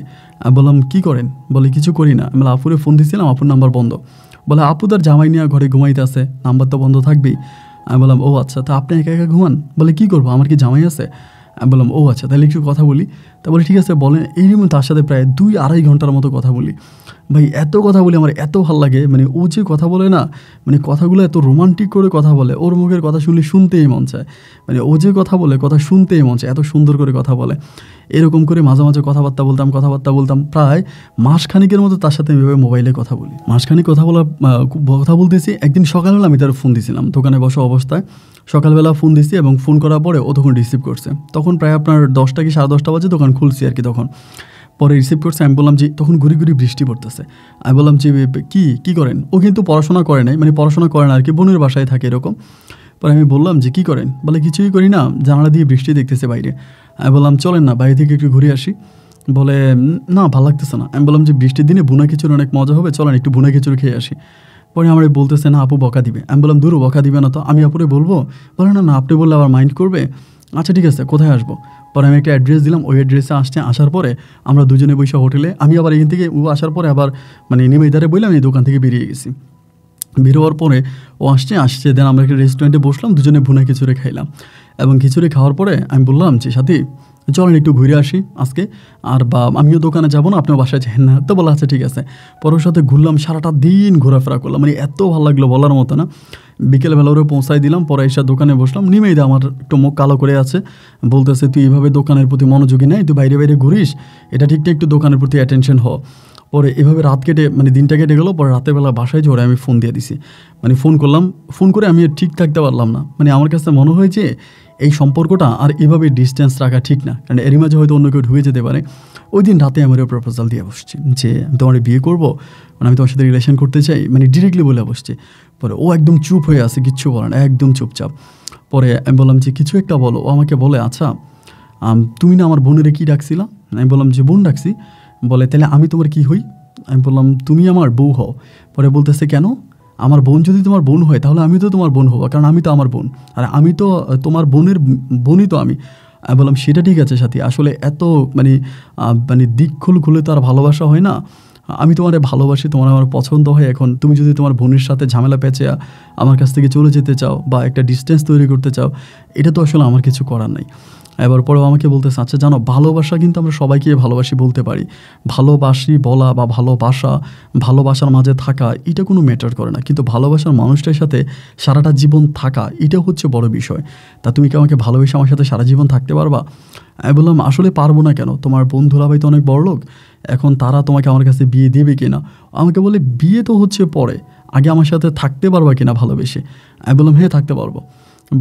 আমি বললাম কী করেন, বলে কিছু করি না। আমি আপুরে ফোন দিয়েছিলাম, আপুর নাম্বার বন্ধ। বলে আপু তার জামাই নিয়ে ঘরে ঘুমাইতে আছে, নাম্বার তো বন্ধ থাকবেই। আমি বললাম ও আচ্ছা, তা আপনি একা একা ঘুমান? বলে কী করবো, আমার কি জামাই আছে? আমি বললাম ও আচ্ছা, তাহলে একটু কথা বলি। তা বলে ঠিক আছে বলেন। এই নিয়ে তার সাথে প্রায় 2-2.5 ঘন্টার মতো কথা বলি। ভাই এত কথা বলি, আমার এত ভালো লাগে। মানে ও যে কথা বলে না, মানে কথাগুলো এত রোমান্টিক করে কথা বলে, ওর মুখের কথা শুনলে শুনতেই মন চায়। মানে ও যে কথা বলে, কথা শুনতেই মন চায়, এত সুন্দর করে কথা বলে। এরকম করে মাঝে মাঝে কথাবার্তা বলতাম প্রায় মাসখানিকের মতো তার সাথে এভাবে মোবাইলে কথা বলি। মাসখানিক কথা বলতেছি। একদিন সকালবেলা আমি তার ফোন দিয়েছিলাম দোকানে বসা অবস্থায়। সকালবেলা ফোন দিছি এবং ফোন করার পরে ও তখন রিসিভ করছে। তখন প্রায় আপনার 10টা কি 10:30 বাজে, দোকান খুলছি আর কি তখন। পরে রিসিভ করছে। আমি বললাম যে তখন ঘুরি বৃষ্টি পড়তেছে। আমি বললাম যে কী করেন। ও কিন্তু পড়াশোনা করে নাই, মানে পড়াশোনা করে না আর কি, বোনের বাসায় থাকে এরকম। পরে আমি বললাম যে কী করেন, বলে কিছুই করি না, জানালা দিয়ে বৃষ্টি দেখতেছে বাইরে। আমি বললাম চলেন না বাইরে থেকে একটু ঘুরে আসি। বলে না ভালো লাগতেছে না। আমি বললাম যে বৃষ্টির দিনে ভুনা খিচুড়ি অনেক মজা হবে, চলেন একটু ভুনা খিচুড়ি খেয়ে আসি। পরে আমার বলতেছে না আপু বকা দিবে। আমি বললাম দূরও বকা দিবে না তো, আমি আপুরে বলবো। বলে না আপনি বললে আবার মাইন্ড করবে। আচ্ছা ঠিক আছে, কোথায় আসবো? পরে আমি একটা অ্যাড্রেস দিলাম, ওই অ্যাড্রেসে আসছে। আসার পরে আমরা দুজনে বসে হোটেলে, আমি আবার এখান থেকে ও আসার পরে আবার মানে নিমেদারে বললাম এই দোকান থেকে বেরিয়ে গেছি। বেরোয়ার পরে ও আসছে দেন আমরা একটা রেস্টুরেন্টে বসলাম, দুজনে ভুনা খিচুড়ি খাইলাম। এবং খিচুড়ি খাওয়ার পরে আমি বললাম যে সাথী চলেন একটু ঘুরে আসি আজকে, আর বা আমিও দোকানে যাবো না, আপনিও বাসায় যান না। তো বলা আচ্ছা ঠিক আছে। পরের সাথে ঘুরলাম, সারাটা দিন ঘোরাফেরা করলাম, মানে এত ভালো লাগলো বলার মতো না। বিকেলবেলা ওরে পৌঁছাই দিলাম, পরে এসে দোকানে বসলাম। নিমেইদা আমার একটু মুখ কালো করে আছে, বলতেছে তুই এইভাবে দোকানের প্রতি মনোযোগী নেই, তুই বাইরে বাইরে ঘুরিস, এটা ঠিক না, একটু দোকানের প্রতি অ্যাটেনশন হ। পরে এভাবে রাত কেটে মানে দিনটা কেটে গেলো। পরে রাতের বেলা বাসায় যে ওরা আমি ফোন দিয়ে দিছি, মানে ফোন করলাম, ফোন করে আমি ঠিক থাকতে পারলাম না। মানে আমার কাছে মনে হয়েছে এই সম্পর্কটা আর এভাবে ডিস্টেন্স রাখা ঠিক না, কারণ এরই মাঝে হয়তো অন্য কেউ ঢুকে যেতে পারে। ওই দিন রাতে আমার প্রপোজাল দিয়ে বসছি যে আমি তোমার বিয়ে করবো, মানে আমি তোমার সাথে রিলেশন করতে চাই, মানে ডিরেক্টলি বলে বসছি। পরে ও একদম চুপ হয়ে আছে, কিচ্ছু বলে না, একদম চুপচাপ। পরে আমি বললাম যে কিছু একটা বলো। ও আমাকে বলে আচ্ছা তুমি না আমার বোনেরে কী ডাকছিলা? আমি বললাম যে বোন ডাকছি। বলে তাহলে আমি তোমার কি হই? আমি বললাম তুমি আমার বউ হও। পরে বলতেছে কেন? আমার বোন যদি তোমার বোন হয় তাহলে আমি তো তোমার বোন হবো, কারণ আমি তো আমার বোন, আর আমি তো তোমার বোনের বোনই তো আমি। আমি বললাম সেটা ঠিক আছে সাথী, আসলে এত মানে মানে দিক খুলে তো আর ভালোবাসা হয় না। আমি তোমার ভালোবাসি, তোমার আমার পছন্দ হয়। এখন তুমি যদি তোমার বোনের সাথে ঝামেলা পেঁচে আমার কাছ থেকে চলে যেতে চাও বা একটা ডিস্টেন্স তৈরি করতে চাও, এটা তো আসলে আমার কিছু করার নাই। এবার পরেও আমাকে বলতেছে আচ্ছা জানো ভালোবাসা কিন্তু আমরা সবাইকে ভালোবাসি বলতে পারি, ভালোবাসি বলা বা ভালোবাসার মাঝে থাকা এটা কোনো ম্যাটার করে না, কিন্তু ভালোবাসার মানুষটার সাথে সারাটা জীবন থাকা এটা হচ্ছে বড় বিষয়। তা তুমি কি আমাকে ভালোবেসে আমার সাথে সারা জীবন থাকতে পারবা? আমি বললাম আসলে পারবো না কেন, তোমার বন্ধুরা ভাই তো অনেক বড় লোক, এখন তারা তোমাকে আমার কাছে বিয়ে দেবে কিনা। আমাকে বলে বিয়ে তো হচ্ছে পরে, আগে আমার সাথে থাকতে পারবা কিনা ভালোবেসে। আমি বললাম হ্যাঁ থাকতে পারবো।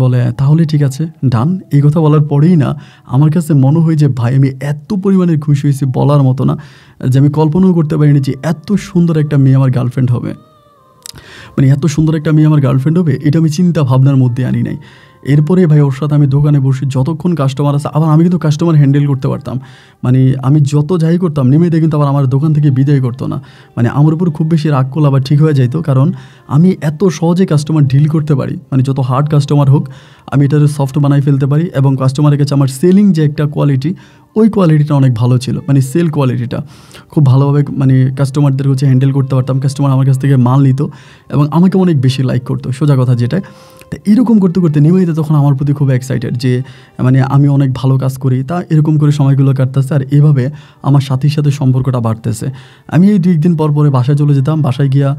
বলে তাহলে ঠিক আছে ডান। এই কথা বলার পরেই না আমার কাছে মনে হয় যে ভাই আমি এত পরিমাণে খুশি হয়েছি বলার মতো না, যে আমি কল্পনাও করতে পারিনি যে এত সুন্দর একটা মেয়ে আমার গার্লফ্রেন্ড হবে। মানে এত সুন্দর একটা মেয়ে আমার গার্লফ্রেন্ড হবে এটা আমি চিন্তা ভাবনার মধ্যে আনি নাই। এরপরে ভাই ওর সাথে আমি দোকানে বসি, যতক্ষণ কাস্টমার আছে, আবার আমি কিন্তু কাস্টমার হ্যান্ডেল করতে পারতাম। মানে আমি যত যাই করতাম নিমেতে কিন্তু আবার আমার দোকান থেকে বিদায় করতো না, মানে আমার উপর খুব বেশি রাগ করলে আবার ঠিক হয়ে যাইতো, কারণ আমি এত সহজে কাস্টমার ডিল করতে পারি। মানে যত হার্ড কাস্টমার হোক আমি এটার সফট বানাই ফেলতে পারি, এবং কাস্টমারের কাছে আমার সেলিং যে একটা কোয়ালিটি ওই কোয়ালিটিটা অনেক ভালো ছিল, মানে সেল কোয়ালিটিটা খুব ভালোভাবে মানে কাস্টমারদের হচ্ছে হ্যান্ডেল করতে পারতাম। কাস্টমার আমার কাছ থেকে মাল নিত এবং আমাকে অনেক বেশি লাইক করতো, সোজা কথা যেটা। তা এরকম করতে করতে নিয়মিত তখন আমার প্রতি খুব এক্সাইটেড যে মানে আমি অনেক ভালো কাজ করি। তা এরকম করে সময়গুলো কাটতেছে, আর এভাবে আমার সাথীর সাথে সম্পর্কটা বাড়তেছে। আমি এই 2 দিন পর পরে বাসায় চলে যেতাম, বাসায় গিয়া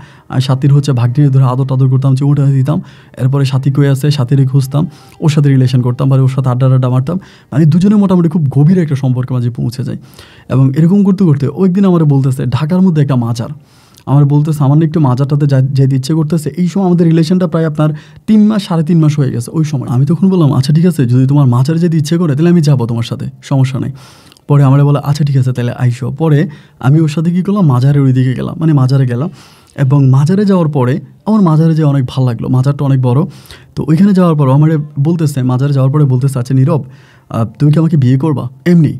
সাথীর হচ্ছে ভাগ্নির ধরে আদর করতাম, চুমুটা দিতাম। এরপরে সাথী কয়ে আছে সাথীরে খুঁজতাম, ওর সাথে রিলেশন করতাম, বা ওর সাথে আড্ডা মারতাম। মানে দুজনে মোটামুটি খুব গভীর একটা সম্পর্কের মাঝে পৌঁছে যায়। এবং এরকম করতে করতে ওই দিন আমার বলতেছে ঢাকার মধ্যে একটা মাজার, আমার বলতেছে আমার একটু মাজারটাতে যেতে ইচ্ছে করতেছে। এই সময় আমাদের রিলেশনটা প্রায় আপনার 3 মাস 3.5 মাস হয়ে গেছে ওই সময়। আমি তখন বললাম আচ্ছা ঠিক আছে, যদি তোমার মাজারে যেতে ইচ্ছে করে তাহলে আমি যাবো তোমার সাথে, সমস্যা নেই। পরে আমরা বলে আচ্ছা ঠিক আছে তাহলে আইসো। পরে আমি ওর সাথে কী করলাম, মাজারের ওই দিকে গেলাম, মানে মাজারে গেলাম এবং মাজারে যাওয়ার পরে আমার মাজারে যেয়ে অনেক ভালো লাগলো, মাজারটা অনেক বড়। তো ওইখানে যাওয়ার পর আমার বলতেছে, মাজারে যাওয়ার পরে বলতেছে, আচ্ছা নীরব, তুমি কি আমাকে বিয়ে করবা? এমনি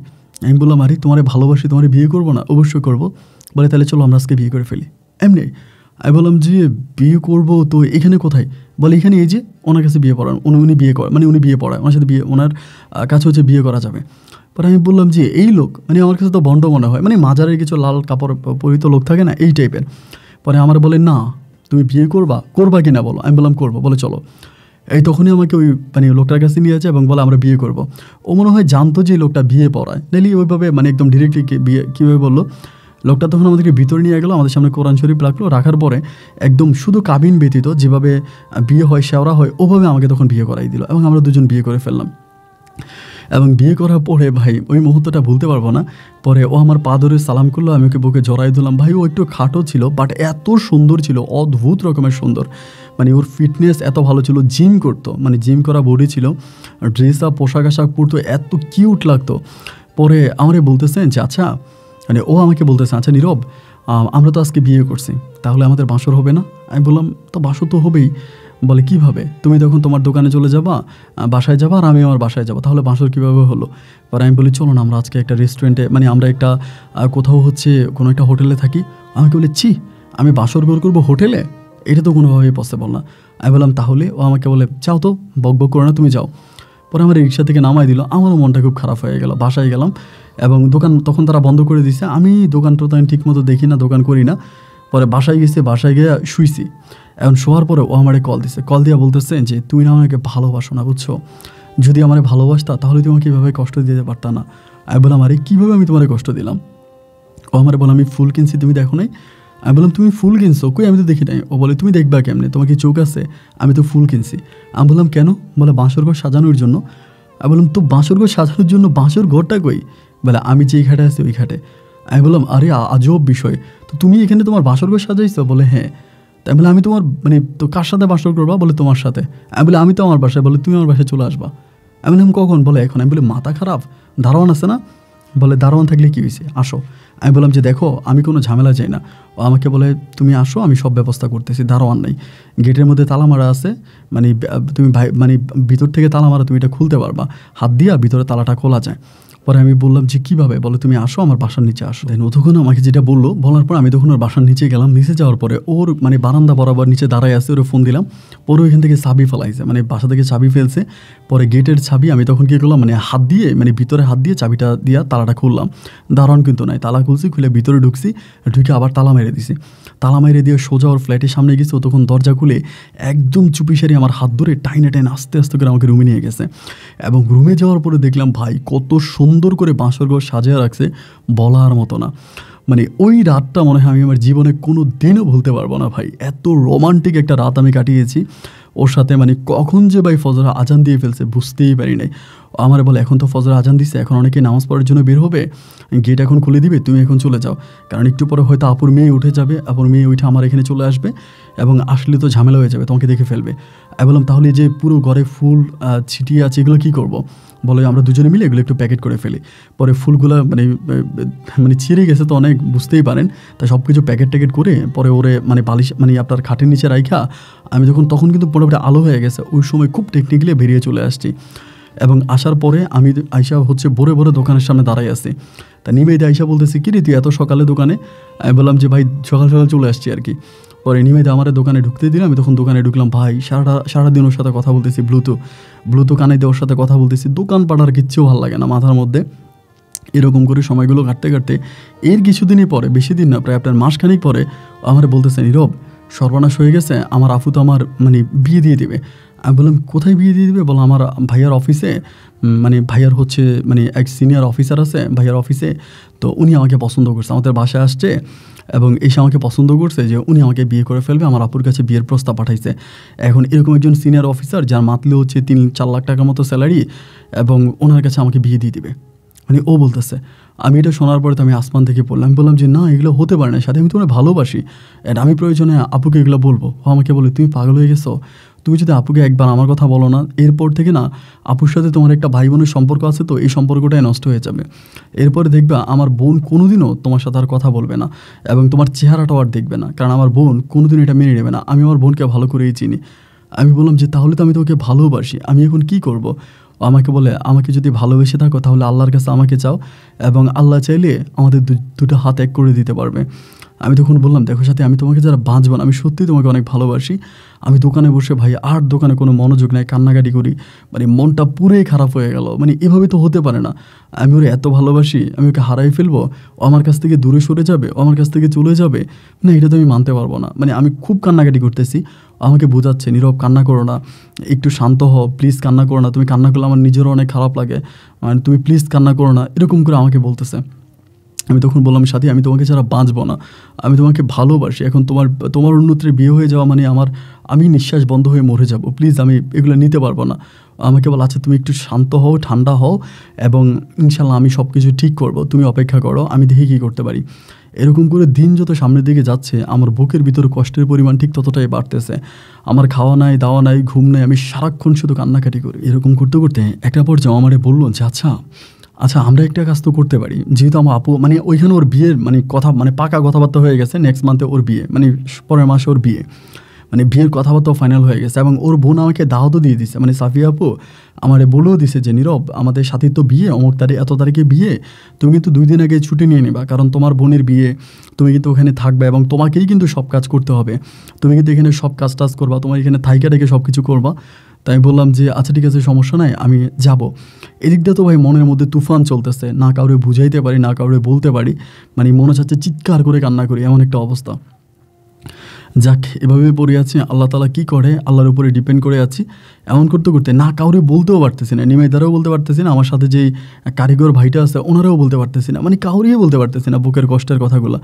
আমি বললাম, আরে তোমারে ভালোবাসি, তোমারে বিয়ে করবো না? অবশ্যই করবো। বলে তাহলে চলো আমরা আজকে বিয়ে করে ফেলি। এমনি আমি বললাম যে বিয়ে করবো তো এখানে কোথায়? বলে এখানে, এই যে ওনার কাছে বিয়ে পড়ান, উনি বিয়ে করেন, মানে উনি বিয়ে পড়ায়, ওনার সাথে বিয়ে, ওনার কাছে হচ্ছে বিয়ে করা যাবে। পরে আমি বললাম যে এই লোক, মানে আমার কাছে তো বন্ড মনে হয়, মানে মাজারের কিছু লাল কাপড় পরিহিত লোক থাকে না, এই টাইপের। পরে আমার বলে, না তুমি বিয়ে করবা কি না বলো? আমি বললাম করবো। বলে চলো। এই তখনই আমাকে ওই মানে লোকটার কাছে নিয়ে যাচ্ছে এবং বলে আমরা বিয়ে করব। ও মনে হয় জানতো যে লোকটা বিয়ে পড়ায়, নাহলে ওইভাবে মানে একদম ডিরেক্টলি বিয়ে কীভাবে বললো। লোকটা তখন আমাদেরকে ভিতরে নিয়ে গেলো, আমাদের সামনে কোরআন শরীফ রাখলো, রাখার পরে একদম শুধু কাবিন ব্যতীত যেভাবে বিয়ে হয়, শেওরা হয়, ওভাবে আমাকে তখন বিয়ে করাই দিল এবং আমরা দুজন বিয়ে করে ফেললাম। এবং বিয়ে করার পরে ভাই ওই মুহূর্তটা ভুলতে পারবো না। পরে ও আমার পা ধরে সালাম করলো, আমি ওকে বুকে জড়াই দিলাম। ভাই ও একটু খাটো ছিল, বাট এত সুন্দর ছিল, অদ্ভুত রকমের সুন্দর। মানে ওর ফিটনেস এত ভালো ছিল, জিম করতো, মানে জিম করা বডি ছিল, ড্রেস আপ পোশাক আশাক পরতো, এত কিউট লাগতো। পরে আমারে বলতেছেন যে আচ্ছা, মানে ও আমাকে বলতেছে, আচ্ছা নীরব, আমরা তো আজকে বিয়ে করছি, তাহলে আমাদের বাসর হবে না? আমি বললাম, তো বাসর তো হবেই। বলে কীভাবে? তুমি তখন তোমার দোকানে চলে যাবা, বাসায় যাবা, আর আমি আমার বাসায় যাবো, তাহলে বাসর কীভাবে হলো? পরে আমি বলি চলো না আমরা আজকে একটা রেস্টুরেন্টে, মানে আমরা একটা কোথাও হচ্ছে কোনো একটা হোটেলে থাকি। আমাকে বলে, ছি আমি বাসর করবো হোটেলে? এটা তো কোনোভাবেই পসিবল না। আমি বললাম তাহলে? ও আমাকে বলে, যাও তো, বক করো না, তুমি যাও। পরে আমার রিক্সা থেকে নামাই দিল, আমারও মনটা খুব খারাপ হয়ে গেল। বাসায় গেলাম এবং দোকান তখন তারা বন্ধ করে দিয়েছে। আমি দোকানটা তো ঠিক মতো দেখি না, দোকান করি না। পরে বাসায় গেছি, বাসায় গিয়ে শুইছি। এখন শোয়ার পরে ও আমারে কল দিছে, কল দিয়ে বলতেছে যে তুমি না আমাকে ভালোবাসো না, বুঝছো? যদি আমারে ভালোবাসতা তাহলে তুমি আমাকে এভাবে কষ্ট দিতে পারতা না। আমি বললাম, আরে কীভাবে আমি তোমার কষ্ট দিলাম? ও আমার বলে, আমি ফুল কিনছি, তুমি দেখো নাই? আমি বললাম, তুমি ফুল কিনছো? কই, আমি তো দেখি নাই। ও বলে, তুমি দেখবা কেমনে, তোমার কি চোখ আছে? আমি তো ফুল কিনছি। আমি বললাম কেন? বলে বাঁশর ঘর সাজানোর জন্য। আমি বললাম, তো বাঁশর ঘর সাজানোর জন্য বাঁশর ঘরটা কই? বলে আমি যেই ঘাটে আছি ওই ঘাটে। আমি বললাম, আরে আজব বিষয়, তো তুমি এখানে তোমার বাঁশর ঘর সাজাইছো? বলে হ্যাঁ। তাই বলে আমি তোমার মানে তো কার সাথে বাসর করবা? বলে তোমার সাথে। আমি বলে আমি তো আমার বাসায়। বলে তুমি আমার বাসায় চলে আসবা। আমি বললাম কখন? বলে এখন। আমি বলে মাথা খারাপ, দারোয়ান আছে না? বলে দারোয়ান থাকলে কী হয়েছে, আসো। আমি বললাম যে দেখো আমি কোনো ঝামেলা চাই না। ও আমাকে বলে তুমি আসো, আমি সব ব্যবস্থা করতেছি, দারোয়ান নাই, গেটের মধ্যে তালা মারা আছে, মানে তুমি মানে ভিতর থেকে তালা মারা, তুমি এটা খুলতে পারবা, হাত দিয়া ভিতরে তালাটা খোলা যায়। পরে আমি বললাম যে কীভাবে? বলে তুমি আসো, আমার বাসার নিচে আসো। দেন ও তখন আমাকে যেটা বললো, বলার পর আমি তখন ওর বাসার নিচে গেলাম। নিচে যাওয়ার পরে ওর মানে বারান্দা বরাবর নিচে দাঁড়ায় আছে, ওর ফোন দিলাম। পরে ওইখান থেকে চাবি ফেলাইছে, মানে বাসা থেকে চাবি ফেলছে। পরে গেটের চাবি আমি তখন কী করলাম, মানে হাত দিয়ে, মানে ভিতরে হাত দিয়ে চাবিটা দিয়া তালাটা খুললাম। দারোয়ান কিন্তু নাই, তালা খুলছি, খুলে ভিতরে ঢুকছি, ঢুকে আবার তালা মেরে দিছি। তালা মেরে দিয়ে সোজা ওর ফ্ল্যাটের সামনে গেছে। ও তখন দরজা খুলে একদম চুপিসারি আমার হাত ধরে টাইনে আস্তে আস্তে করে আমাকে রুমে নিয়ে গেছে। এবং রুমে যাওয়ার পরে দেখলাম ভাই কত সুন্দর করে বাঁশর ঘর সাজিয়ে রাখছে, বলার মতো না। মানে ওই রাতটা মনে হয় আমি আমার জীবনে কোনো দিনও ভুলতে পারবো না ভাই। এত রোমান্টিক একটা রাত আমি কাটিয়েছি ওর সাথে। মানে কখন যে ভাই ফজর আজান দিয়ে ফেলছে বুঝতেই পারি নাই। আমার বলে এখন তো ফজর আজান দিছে, এখন অনেকে নামাজ পড়ার জন্য বের হবে, গেট এখন খুলে দিবে, তুমি এখন চলে যাও, কারণ একটু পরে হয়তো আপুর মেয়ে উঠে যাবে, আপুর মেয়ে উঠে আমার এখানে চলে আসবে এবং আসলে তো ঝামেলা হয়ে যাবে, তোমাকে দেখে ফেলবে। আমি বললাম তাহলে যে পুরো ঘরে ফুল ছিটিয়ে আছে এগুলো কী করবো? বলে আমরা দুজনে মিলে এগুলো একটু প্যাকেট করে ফেলি। পরে ফুলগুলো মানে ছিঁড়ে গেছে তো অনেক, বুঝতেই পারেন, তাই সব কিছু প্যাকেট ট্যাকেট করে পরে ওরে মানে বালিশ মানে আপনার খাটের নিচে রাইখা আমি তখন কিন্তু মোটামুটি আলো হয়ে গেছে, ওই সময় খুব টেকনিক্যালি বেরিয়ে চলে আসছি। এবং আসার পরে আমি আইসা হচ্ছে ভোরে ভোরে দোকানের সামনে দাঁড়াই আছি। তা নিমেদে আইসা বলতেছি, কি রে তুই এত সকালে দোকানে? আমি বললাম যে ভাই সকাল সকাল চলে আসছি আর কি। পরে নিমেদে আমার দোকানে ঢুকতে দিলাম, আমি তখন দোকানে ঢুকলাম। ভাই সারাদিন ওর সাথে কথা বলতেছি, ব্লুটুথ কানে দিয়ে ওর সাথে কথা বলতেছি, দোকান পাড়ার কিচ্ছু ভালো লাগে না মাথার মধ্যে। এরকম করে সময়গুলো কাটতে কাটতে এর কিছুদিনই পরে, বেশি দিন না, প্রায় আপনার মাসখানিক পরে আমার বলতেছে, নীরব সর্বনাশ হয়ে গেছে, আমার আফু তো আমার মানে বিয়ে দিয়ে দেবে। আমি বললাম কোথায় বিয়ে দিয়ে দেবে? বলো আমার ভাইয়ার অফিসে, মানে ভাইয়ার হচ্ছে মানে এক সিনিয়র অফিসার আছে ভাইয়ার অফিসে, তো উনি আমাকে পছন্দ করছে, আমাদের বাসায় আসছে এবং এসে আমাকে পছন্দ করছে যে উনি আমাকে বিয়ে করে ফেলবে, আমার আপুর কাছে বিয়ের প্রস্তাব পাঠাইছে। এখন এরকম একজন সিনিয়র অফিসার যার মাতলে হচ্ছে 3-4 লাখ টাকার মতো স্যালারি, এবং ওনার কাছে আমাকে বিয়ে দিয়ে দিবে, মানে ও বলতেছে। আমি এটা শোনার পরে তো আমি আসমান থেকে পড়লাম। আমি বললাম যে না, এগুলো হতে পারে না, সাথে আমি তোমার ভালোবাসি, অ্যান্ড আমি প্রয়োজনে আপুকে এগুলো বলবো। ও আমাকে বলে তুমি পাগল হয়ে গেছো, তুমি যদি আপুকে একবার আমার কথা বলো না, এরপর থেকে না আপুর সাথে তোমার একটা ভাই বোনের সম্পর্ক আছে, তো এই সম্পর্কটাই নষ্ট হয়ে যাবে। এরপরে দেখবা আমার বোন কোনোদিনও তোমার সাথে আর কথা বলবে না এবং তোমার চেহারাটাও আর দেখবে না, কারণ আমার বোন কোনোদিন এটা মেনে নেবে না। আমি আমার বোনকে ভালো করেই চিনি। আমি বললাম যে তাহলে তো আমি তোকে ভালোবাসি, আমি এখন কি করব? আমাকে বলে, আমাকে যদি ভালোবেসে থাকো তাহলে আল্লাহর কাছে আমাকে চাও, এবং আল্লাহ চাইলে আমাদের দুটো হাত এক করে দিতে পারবে। আমি তখন বললাম, দেখো সাথী, আমি তোমাকে যারা বাঁচব না, আমি সত্যিই তোমাকে অনেক ভালোবাসি। আমি দোকানে বসে ভাই আর দোকানে কোনো মনোযোগ নেই, কান্নাকাটি করি, মানে মনটা পুরোই খারাপ হয়ে গেল। মানে এভাবে তো হতে পারে না, আমি ওরে এত ভালোবাসি, আমি ওকে হারাই ফেলবো, ও আমার কাছ থেকে দূরে সরে যাবে, ও আমার কাছ থেকে চলে যাবে, না এটা তো আমি মানতে পারবো না। মানে আমি খুব কান্নাকাটি করতেছি, আমাকে বোঝাচ্ছে, নীরব কান্না করো না, একটু শান্ত হও, প্লিজ কান্না করো না, তুমি কান্না করলে আমার নিজেরও অনেক খারাপ লাগে, মানে তুমি প্লিজ কান্না করো না, এরকম করে আমাকে বলতেছে। আমি তখন বললাম, সাথী আমি তোমাকে ছাড়া বাঁচবো না, আমি তোমাকে ভালোবাসি, এখন তোমার অন্যত্রে বিয়ে হয়ে যাওয়া মানে আমি নিঃশ্বাস বন্ধ হয়ে মরে যাব, প্লিজ আমি এগুলো নিতে পারবো না। আমাকে বলো, আচ্ছা তুমি একটু শান্ত হও, ঠান্ডা হও, এবং ইনশাল্লাহ আমি সব কিছু ঠিক করবো, তুমি অপেক্ষা করো, আমি দেখি কী করতে পারি। এরকম করে দিন যত সামনের দিকে যাচ্ছে, আমার বুকের ভিতরে কষ্টের পরিমাণ ঠিক ততটাই বাড়তেছে। আমার খাওয়া নাই, দাওয়া নাই, ঘুম নাই, আমি সারাক্ষণ শুধু কান্নাকাটি করি। এরকম করতে করতে একটা পর্যায়ে আমারে বললো যে আচ্ছা আমরা একটা কাজ তো করতে পারি, যেহেতু আমার আপু মানে ওইখানে ওর বিয়ের মানে কথা মানে পাকা কথাবার্তা হয়ে গেছে, নেক্সট মান্থে ওর বিয়ে, মানে পরের মাসে ওর বিয়ে, মানে বিয়ের কথাবার্তাও ফাইনাল হয়ে গেছে, এবং ওর বোন আমাকে দাওয়াতও দিয়ে দিছে, মানে সাফিয়া আপু আমারে বলেও দিছে যে নীরব, আমাদের সাথীর তো বিয়ে, অমুক তারিখ এত তারিখে বিয়ে, তুমি কিন্তু 2 দিন আগে ছুটি নিয়ে নেবা, কারণ তোমার বোনের বিয়ে, তুমি কিন্তু ওখানে থাকবে এবং তোমাকেই কিন্তু সব কাজ করতে হবে, তুমি কিন্তু এখানে সব কাজ টাজ করবা, তোমার এখানে থাইকা রেখে সব কিছু করবা। তাই আমি বললাম যে আচ্ছা ঠিক আছে, সমস্যা নাই, আমি যাব। এদিকটা তো ভাই মনের মধ্যে তুফান চলতেছে, না কাউরে বুঝাইতে পারি, না কাউরে বলতে পারি, মানে মনে হচ্ছে চিৎকার করে কান্না করি, এমন একটা অবস্থা। যাক, এভাবে পড়ে আছি, আল্লাহ তাআলা কী করে আল্লাহর উপরে ডিপেন্ড করে আছি। এমন করতে করতে না কাউরে বলতেও পারতেছি না, নিমাইদারাও বলতে পারতেছি না, আমার সাথে যেই কারিগর ভাইটা আছে ওনারাও বলতে পারতেছি না, মানে কাউরিও বলতে পারতেছি না বুকের কষ্টের কথাগুলো।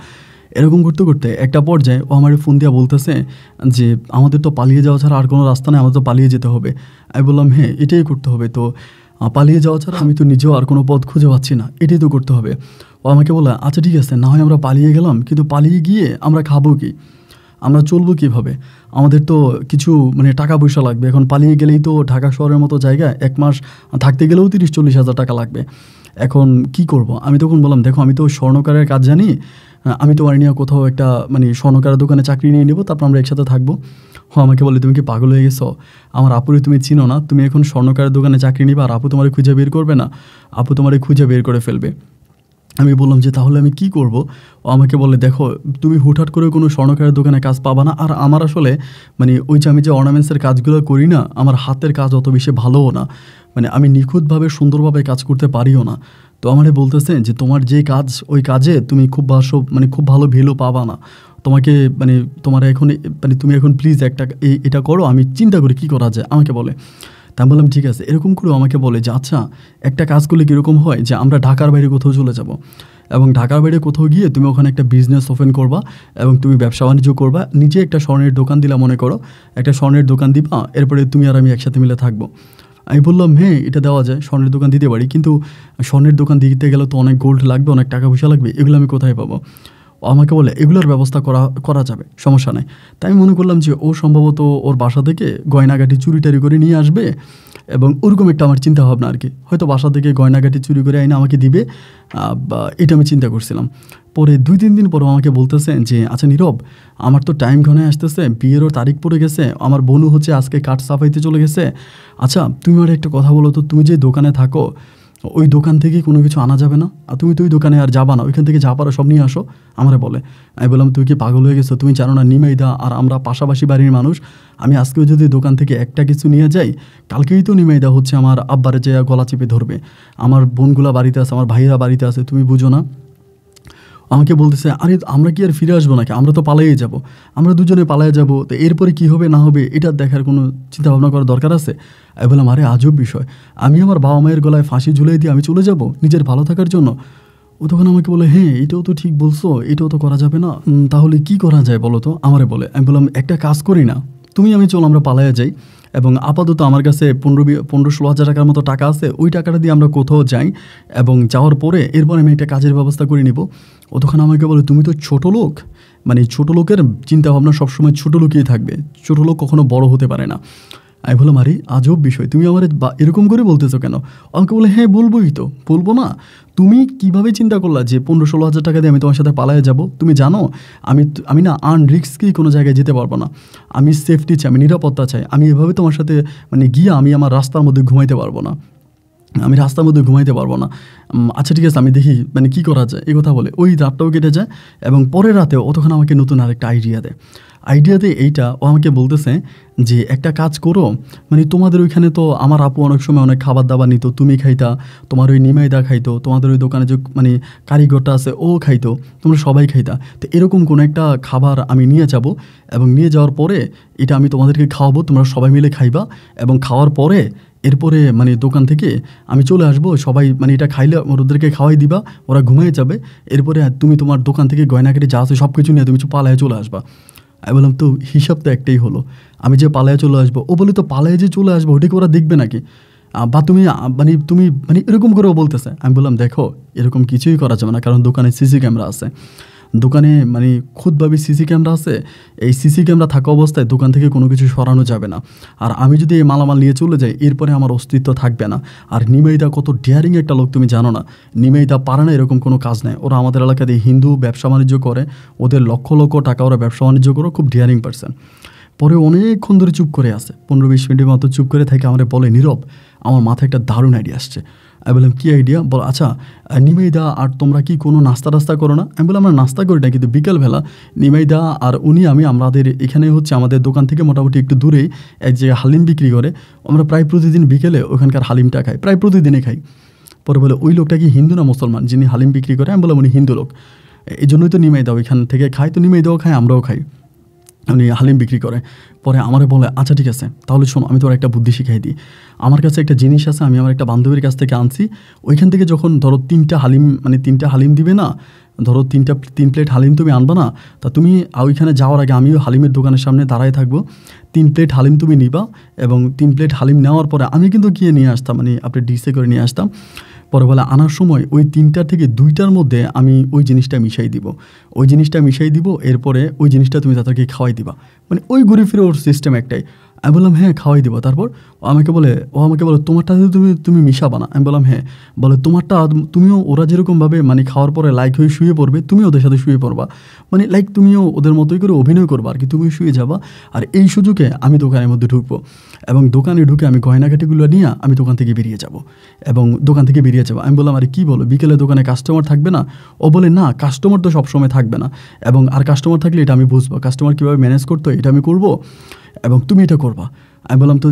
এরকম করতে করতে একটা পর্যায়ে ও আমার ফোন দিয়ে বলতেছে যে আমাদের তো পালিয়ে যাওয়া ছাড়া আর কোনো রাস্তা নেই, আমাদের তো পালিয়ে যেতে হবে। আমি বললাম হ্যাঁ এটাই করতে হবে, তো পালিয়ে যাওয়া ছাড়া আমি তো নিজেও আর কোনো পথ খুঁজে পাচ্ছি না, এটাই তো করতে হবে। ও আমাকে বলে, আচ্ছা ঠিক আছে, না হয় আমরা পালিয়ে গেলাম, কিন্তু পালিয়ে গিয়ে আমরা খাবো কি, আমরা চলবো কীভাবে, আমাদের তো কিছু মানে টাকা পয়সা লাগবে, এখন পালিয়ে গেলেই তো ঢাকা শহরের মতো জায়গায় 1 মাস থাকতে গেলেও 30-40 হাজার টাকা লাগবে, এখন কি করব। আমি তখন বললাম, দেখো আমি তো স্বর্ণকারের কাজ জানি, আমি তোমার নিয়ে কোথাও একটা মানে স্বর্ণকারের দোকানে চাকরি নিয়ে নেবো, তারপর আমরা একসাথে থাকবো। আমাকে বলে, তুমি কি পাগল হয়ে গেছো, আমার আপুরে তুমি চিনো না, তুমি এখন স্বর্ণকারের দোকানে চাকরি নিবে আর আপু তোমার খুঁজে বের করবে না, আপু তোমার খুঁজে বের করে ফেলবে। আমি বললাম যে তাহলে আমি কি করব। ও আমাকে বলে, দেখো তুমি হুটহাট করে কোনো স্বর্ণকারের দোকানে কাজ পাবা না, আর আমার আসলে মানে ওই যে আমি যে অর্নামেন্টসের কাজগুলো করি না, আমার হাতের কাজ অত বেশি ভালোও না, মানে আমি নিখুঁতভাবে সুন্দরভাবে কাজ করতে পারিও না। তো আমারে বলতেছে যে তোমার যে কাজ, ওই কাজে তুমি খুব ভালো ভ্যালু পাবা না, তোমাকে মানে তোমার এখন মানে তুমি এখন প্লিজ এটা করো, আমি চিন্তা করি কী করা যায়, আমাকে বলে। তা আমি বললাম ঠিক আছে। এরকম করেও আমাকে বলে যে আচ্ছা একটা কাজ করলে কীরকম হয়, যে আমরা ঢাকার বাইরে কোথাও চলে যাব, এবং ঢাকার বাইরে কোথাও গিয়ে তুমি ওখানে একটা বিজনেস ওপেন করবা এবং তুমি ব্যবসা বাণিজ্য করবা, নিজে একটা স্বর্ণের দোকান দিলা, মনে করো একটা স্বর্ণের দোকান দিবা, এরপরে তুমি আর আমি একসাথে মিলে থাকবো। আমি বললাম হ্যাঁ এটা দেওয়া যায়, স্বর্ণের দোকান দিতে পারি, কিন্তু স্বর্ণের দোকান দিতে গেলে তো অনেক গোল্ড লাগবে, অনেক টাকা পয়সা লাগবে, এগুলো আমি কোথায় পাবো। আমাকে বলে এগুলোর ব্যবস্থা করা যাবে, সমস্যা নাই। তাই আমি মনে করলাম যে ও সম্ভবত ওর বাসা থেকে গয়নাগাটি চুরি টারি করে নিয়ে আসবে, এবং ওরকম একটা আমার চিন্তা ভাবনা আর কি, হয়তো বাসা থেকে গয়নাগাটি চুরি করে আইনা আমাকে দিবে, এটা আমি চিন্তা করছিলাম। পরে 2-3 দিন পরও আমাকে বলতেছে যে আচ্ছা নীরব, আমার তো টাইম ঘনে আসতেছে, বিয়েরও তারিখ পড়ে গেছে, আমার বোনও হচ্ছে আজকে কাঠ সাফাইতে চলে গেছে, আচ্ছা তুমি আর একটা কথা বলো তো, তুমি যে দোকানে থাকো ওই দোকান থেকে কোনো কিছু আনা যাবে না, আর তুমি তো ওই দোকানে আর যাবা না, ওইখান থেকে যা পারো সব নিয়ে আসো, আমারে বলে। আমি বললাম তুই কি পাগল হয়ে গেছো, তুমি জানো না নিমাইদা আর আমরা পাশাপাশি বাড়ির মানুষ, আমি আজকেও যদি দোকান থেকে একটা কিছু নিয়ে যাই, কালকেই তো নিমাইদা হচ্ছে আমার আব্বারে যে গলা চেপে ধরবে, আমার বোনগুলা বাড়িতে আছে, আমার ভাইয়েরা বাড়িতে আছে, তুমি বুঝো না। আমাকে বলতেছে আরে আমরা কি আর ফিরে আসবো নাকি, আমরা তো পালাইয়ে যাব, আমরা দুজনে পালাইয়ে যাব, তো এরপরে কী হবে না হবে এটা দেখার কোনো চিন্তাভাবনা করার দরকার আছে। আমি বললাম আরে আজব বিষয়, আমি আমার বাবা মায়ের গলায় ফাঁসি ঝুলিয়ে দিয়ে আমি চলে যাব নিজের ভালো থাকার জন্য। ও তখন আমাকে বলে হ্যাঁ এটাও তো ঠিক বলছো, এটাও তো করা যাবে না, তাহলে কি করা যায় বলো তো, আমারে বলে। আমি বললাম একটা কাজ করি না, তুমি আমি চলো আমরা পালাইয়া যাই, এবং আপাতত আমার কাছে 15-16 হাজার টাকার মতো টাকা আছে, ওই টাকাটা দিয়ে আমরা কোথাও যাই, এবং যাওয়ার পরে এরপর আমি একটা কাজের ব্যবস্থা করে নিব। ও তখন আমাকে বলে তুমি তো ছোটো লোক, মানে ছোটো লোকের চিন্তাভাবনা সবসময় ছোটো লোকই থাকবে, ছোটো লোক কখনো বড় হতে পারে না। আমি বললাম আরে আজব বিষয়, তুমি আমার এরকম করে বলতেছো কেন? আমাকে বলে হ্যাঁ বলবোই তো, বলবো না? তুমি কিভাবে চিন্তা করলা যে 15-16 হাজার টাকা দিয়ে আমি তোমার সাথে পালায়ে যাব? তুমি জানো আমি না আনরিস্কি কোনো জায়গায় যেতে পারবো না। আমি সেফটি চাই, আমি নিরাপত্তা চাই। আমি এভাবে তোমার সাথে মানে গিয়ে আমি আমার রাস্তার মধ্যে ঘুমাইতে পারবো না, আমি রাস্তার মধ্যে ঘুমাইতে পারবো না। আচ্ছা ঠিক আছে, আমি দেখি মানে কী করা যায়। এই কথা বলে ওই রাতটাও কেটে যায় এবং পরের রাতেও তখন আমাকে নতুন আরেকটা আইডিয়া দেয়। এইটা ও আমাকে বলতেছে যে একটা কাজ করো, মানে তোমাদের ওইখানে তো আমার আপু অনেক সময় অনেক খাবার দাবার নিত, তুমি খাইতা, তোমার ওই নিমাইদা খাইতো, তোমাদের ওই দোকানে যে মানে কারিগরটা আছে ও খাইতো, তোমরা সবাই খাইতা। তো এরকম কোনো একটা খাবার আমি নিয়ে যাব এবং নিয়ে যাওয়ার পরে এটা আমি তোমাদেরকে খাওয়াবো, তোমরা সবাই মিলে খাইবা এবং খাওয়ার পরে এরপরে মানে দোকান থেকে আমি চলে আসবো, সবাই মানে এটা খাইলে ওদেরকে খাওয়াই দিবা, ওরা ঘুমিয়ে যাবে। এরপরে তুমি তোমার দোকান থেকে গয়নাকাটি যা আছে সব কিছু নিয়ে তুমি পালায় চলে আসবা। আমি বললাম তো হিসাব তো একটাই হলো, আমি যে পালায় চলে আসবো। ও বলে তো পালায় যে চলে আসবো ওটাকে ওরা দেখবে নাকি? বা তুমি মানে এরকম করেও বলতেছে। আমি বললাম দেখো এরকম কিছুই করা যাবে না, কারণ দোকানে সিসি ক্যামেরা আছে, দোকানে মানে খুদভাবে সিসি ক্যামেরা আছে। এই সিসি ক্যামেরা থাকা অবস্থায় দোকান থেকে কোনো কিছু সরানো যাবে না। আর আমি যদি এই মালামাল নিয়ে চলে যাই এরপরে আমার অস্তিত্ব থাকবে না। আর নিমাইদা কত ডেয়ারিং একটা লোক তুমি জানো না? নিমাইদা পারে না এরকম কোনো কাজ নেই। ওরা আমাদের এলাকাতে হিন্দু ব্যবসা বাণিজ্য করে, ওদের লক্ষ লক্ষ টাকা ওরা ব্যবসা বাণিজ্য করে, খুব ডেয়ারিং পারসন। পরে অনেকক্ষণ ধরে চুপ করে আসে, 15-20 মিনিটের মতো চুপ করে থাকে। আমার বলে নীরব আমার মাথায় একটা দারুণ আইডিয়া আসছে। আমি বললাম কী আইডিয়া বল? আচ্ছা নিমাইদা আর তোমরা কি কোনো নাস্তা করো না? আমি বললাম আমরা নাস্তা করি না, কিন্তু বিকেলবেলা নিমাইদা আর আমাদের এখানে হচ্ছে আমাদের দোকান থেকে মোটামুটি একটু দূরেই এক জায়গায় হালিম বিক্রি করে, আমরা প্রায় প্রতিদিন বিকেলে ওখানকার হালিমটা খাই, প্রায় প্রতিদিনই খাই। পরে বলে ওই লোকটা কি হিন্দু না মুসলমান যিনি হালিম বিক্রি করে? আমি বললাম উনি হিন্দু লোক, এই জন্যই তো নিমাইদা ওইখান থেকে খায়, তো নিমাইদাও খায় আমরাও খাই, উনি হালিম বিক্রি করে। পরে আমারে বলে আচ্ছা ঠিক আছে তাহলে শোনো আমি তোর একটা বুদ্ধি শিখাই দিই। আমার কাছে একটা জিনিস আছে, আমি আমার একটা বান্ধবীর কাছ থেকে আনছি। ওইখান থেকে যখন ধরো 3টা হালিম দিবে না, ধরো 3 প্লেট হালিম তুমি আনবা না, তা তুমি ওইখানে যাওয়ার আগে আমিও হালিমের দোকানের সামনে দাঁড়ায় থাকবো, 3 প্লেট হালিম তুমি নিবা এবং 3 প্লেট হালিম নেওয়ার পরে আমি কিন্তু গিয়ে নিয়ে আসতাম, মানে আপনি ডিসে করে নিয়ে আসতাম। পরে বলে আনার সময় ওই 3টা থেকে 2টার মধ্যে আমি ওই জিনিসটা মিশাই দিব, এরপরে ওই জিনিসটা তুমি তাদেরকে খাওয়াই দিবা। মানে ওই ঘুরে ফিরে ওর সিস্টেম একটাই। আমি বললাম হ্যাঁ খাওয়াই দিব। তারপর ও আমাকে বলে তোমারটা তুমি মিশাবা না? আমি বললাম হ্যাঁ। বলে তোমারটা তুমিও ওরা যেরকমভাবে মানে খাওয়ার পরে লাইক হয়ে শুয়ে পড়বে, তুমি ওদের সাথে শুয়ে পড়বা, মানে লাইক তুমিও ওদের মতোই করে অভিনয় করবা আর কি, তুমিও শুয়ে যাবা। আর এই সুযোগে আমি দোকানের মধ্যে ঢুকবো এবং দোকানে ঢুকে আমি গয়নাঘাটিগুলো নিয়ে আমি দোকান থেকে বেরিয়ে যাব। আমি বললাম আরে কী বলো, বিকেলে দোকানে কাস্টমার থাকবে না? ও বলে না কাস্টমার তো সবসময় থাকবে না, এবং আর কাস্টমার থাকলে এটা আমি বুঝবো, কাস্টমার কীভাবে ম্যানেজ করতে হয় এটা আমি করবো এবং তুমি এটা করবা। আমি বললাম তো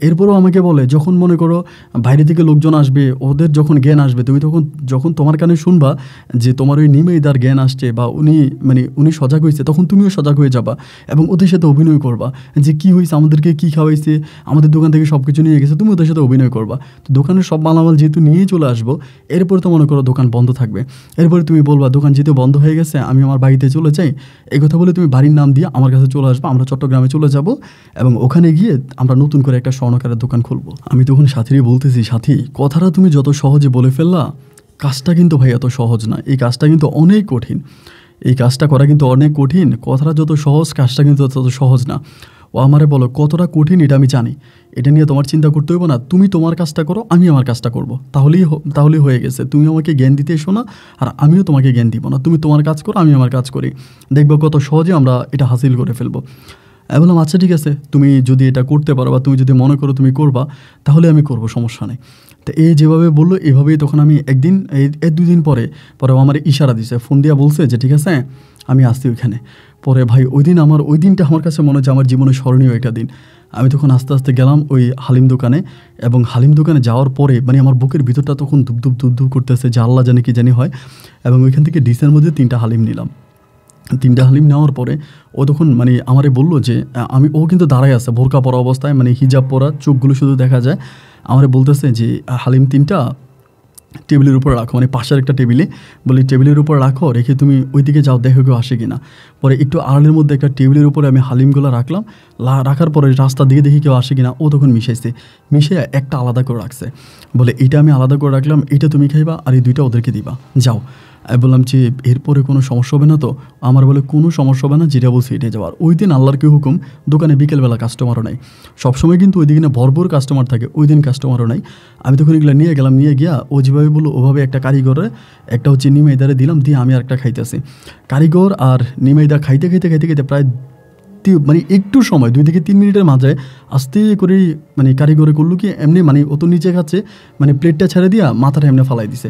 এরপরেও আমাকে বলে যখন মনে করো বাইরে থেকে লোকজন আসবে, ওদের যখন জ্ঞান আসবে, তুমি যখন তোমার কানে শুনবা যে তোমার ওই নিমাইদার জ্ঞান আসছে বা উনি সজাগ হয়েছে, তখন তুমিও সজাগ হয়ে যাবা এবং ওদের সাথে অভিনয় করবা যে কী হয়েছে, আমাদেরকে কী খাওয়াইছে, আমাদের দোকান থেকে সব কিছু নিয়ে গেছে, তুমি ওদের সাথে অভিনয় করবা। তো দোকানের সব মালামাল যেহেতু নিয়েই চলে আসবো, এরপরে তো মনে করো দোকান বন্ধ থাকবে, এরপরে তুমি বলবা দোকান যেহেতু বন্ধ হয়ে গেছে আমি আমার বাড়িতে চলে যাই, এই কথা বলে তুমি বাড়ির নাম দিয়ে আমার কাছে চলে আসবো, আমরা চট্টগ্রামে চলে যাব এবং ওখানে গিয়ে আমরা নতুন করে একটা স্বর্ণকারের দোকান খুলবো। আমি তখন সাথীরই বলতেছি, সাথী কথাটা তুমি যত সহজে বলে ফেললা, কাজটা কিন্তু ভাই এত সহজ না, এই কাজটা কিন্তু অনেক কঠিন, এই কাজটা করা কিন্তু অনেক কঠিন, কথাটা যত সহজ কাজটা কিন্তু তত সহজ না। ও আমারে বলো কতটা কঠিন এটা আমি জানি, এটা নিয়ে তোমার চিন্তা করতে হইব না, তুমি তোমার কাজটা করো আমি আমার কাজটা করব, তাহলেই হয়ে গেছে। তুমি আমাকে জ্ঞান দিতে এসো না আর আমিও তোমাকে জ্ঞান দিব না, তুমি তোমার কাজ করো আমি আমার কাজ করি, দেখবো কত সহজে আমরা এটা হাসিল করে ফেলবো। আমি বললাম আচ্ছা ঠিক আছে, তুমি যদি এটা করতে পারো বা তুমি যদি মনে করো তুমি করবা তাহলে আমি করবো, সমস্যা নেই। তো এই যেভাবে বললো এভাবেই তখন আমি একদিন 1-2 দিন পরে আমার ইশারা দিছে, ফোন দিয়া বলছে যে ঠিক আছে আমি আসছি ওইখানে। পরে ভাই ওই দিনটা আমার কাছে মনে হচ্ছে আমার জীবনে স্মরণীয় একটা দিন। আমি তখন আস্তে আস্তে গেলাম ওই হালিম দোকানে, এবং হালিম দোকানে যাওয়ার পরে মানে আমার বুকের ভিতরটা তখন ধুপ করতেছে যে আল্লাহ জানে কি জানি হয়, এবং ওইখান থেকে ডিসের মধ্যে 3টা হালিম নিলাম। 3টা হালিম নেওয়ার পরে ও তখন মানে আমারে বললো যে ও কিন্তু দাঁড়ায় আছে বোরকা পরা অবস্থায়, মানে হিজাব পরা, চোখগুলো শুধু দেখা যায়। আমারে বলতেছে যে হালিম 3টা টেবিলের উপর রাখো, মানে পাশের একটা টেবিলে, বলি টেবিলের উপর রাখো, রেখে তুমি ওইদিকে যাও দেখো কেউ আসে কিনা। পরে একটু আড়ালের মধ্যে একটা টেবিলের উপরে আমি হালিমগুলো রাখলাম, রাখার পরে রাস্তা দিকে দেখি কেউ আসে কিনা। ও তখন মিশিয়ে একটা আলাদা করে রাখছে, বলে এইটা আমি আলাদা করে রাখলাম, এইটা তুমি খাইবা আর এই 2টা ওদেরকে দিবা, যাও। আমি বললাম যে এরপরে কোনো সমস্যা হবে না তো? আমার বলে কোনো সমস্যা হবে না, যেটা বলছি এটাই যাওয়ার। ওই দিন আল্লাহর কি হুকুম, দোকানে বিকেলবেলা কাস্টমারও নাই। সবসময় কিন্তু ওই দিকে ভরপুর কাস্টমার থাকে, ওই দিন কাস্টমারও নাই। আমি তখন এগুলো নিয়ে গেলাম, নিয়ে গিয়া ও যেভাবে বললো ওভাবে একটা কারিগরে একটা হচ্ছে নিমাইদারে দিলাম, দিয়ে আমি আর একটা খাইতেছি। কারিগর আর নিমাইদা খাইতে খাইতে খাইতে খাইতে প্রায় মানে একটু সময় 2 থেকে 3 মিনিটের মাঝে আস্তে করে মানে কারিগরে করলো কি এমনি মানে ও তো নিচে খাচ্ছে, মানে প্লেটটা ছেড়ে দিয়া মাথাটা এমনি ফালাই দিছে।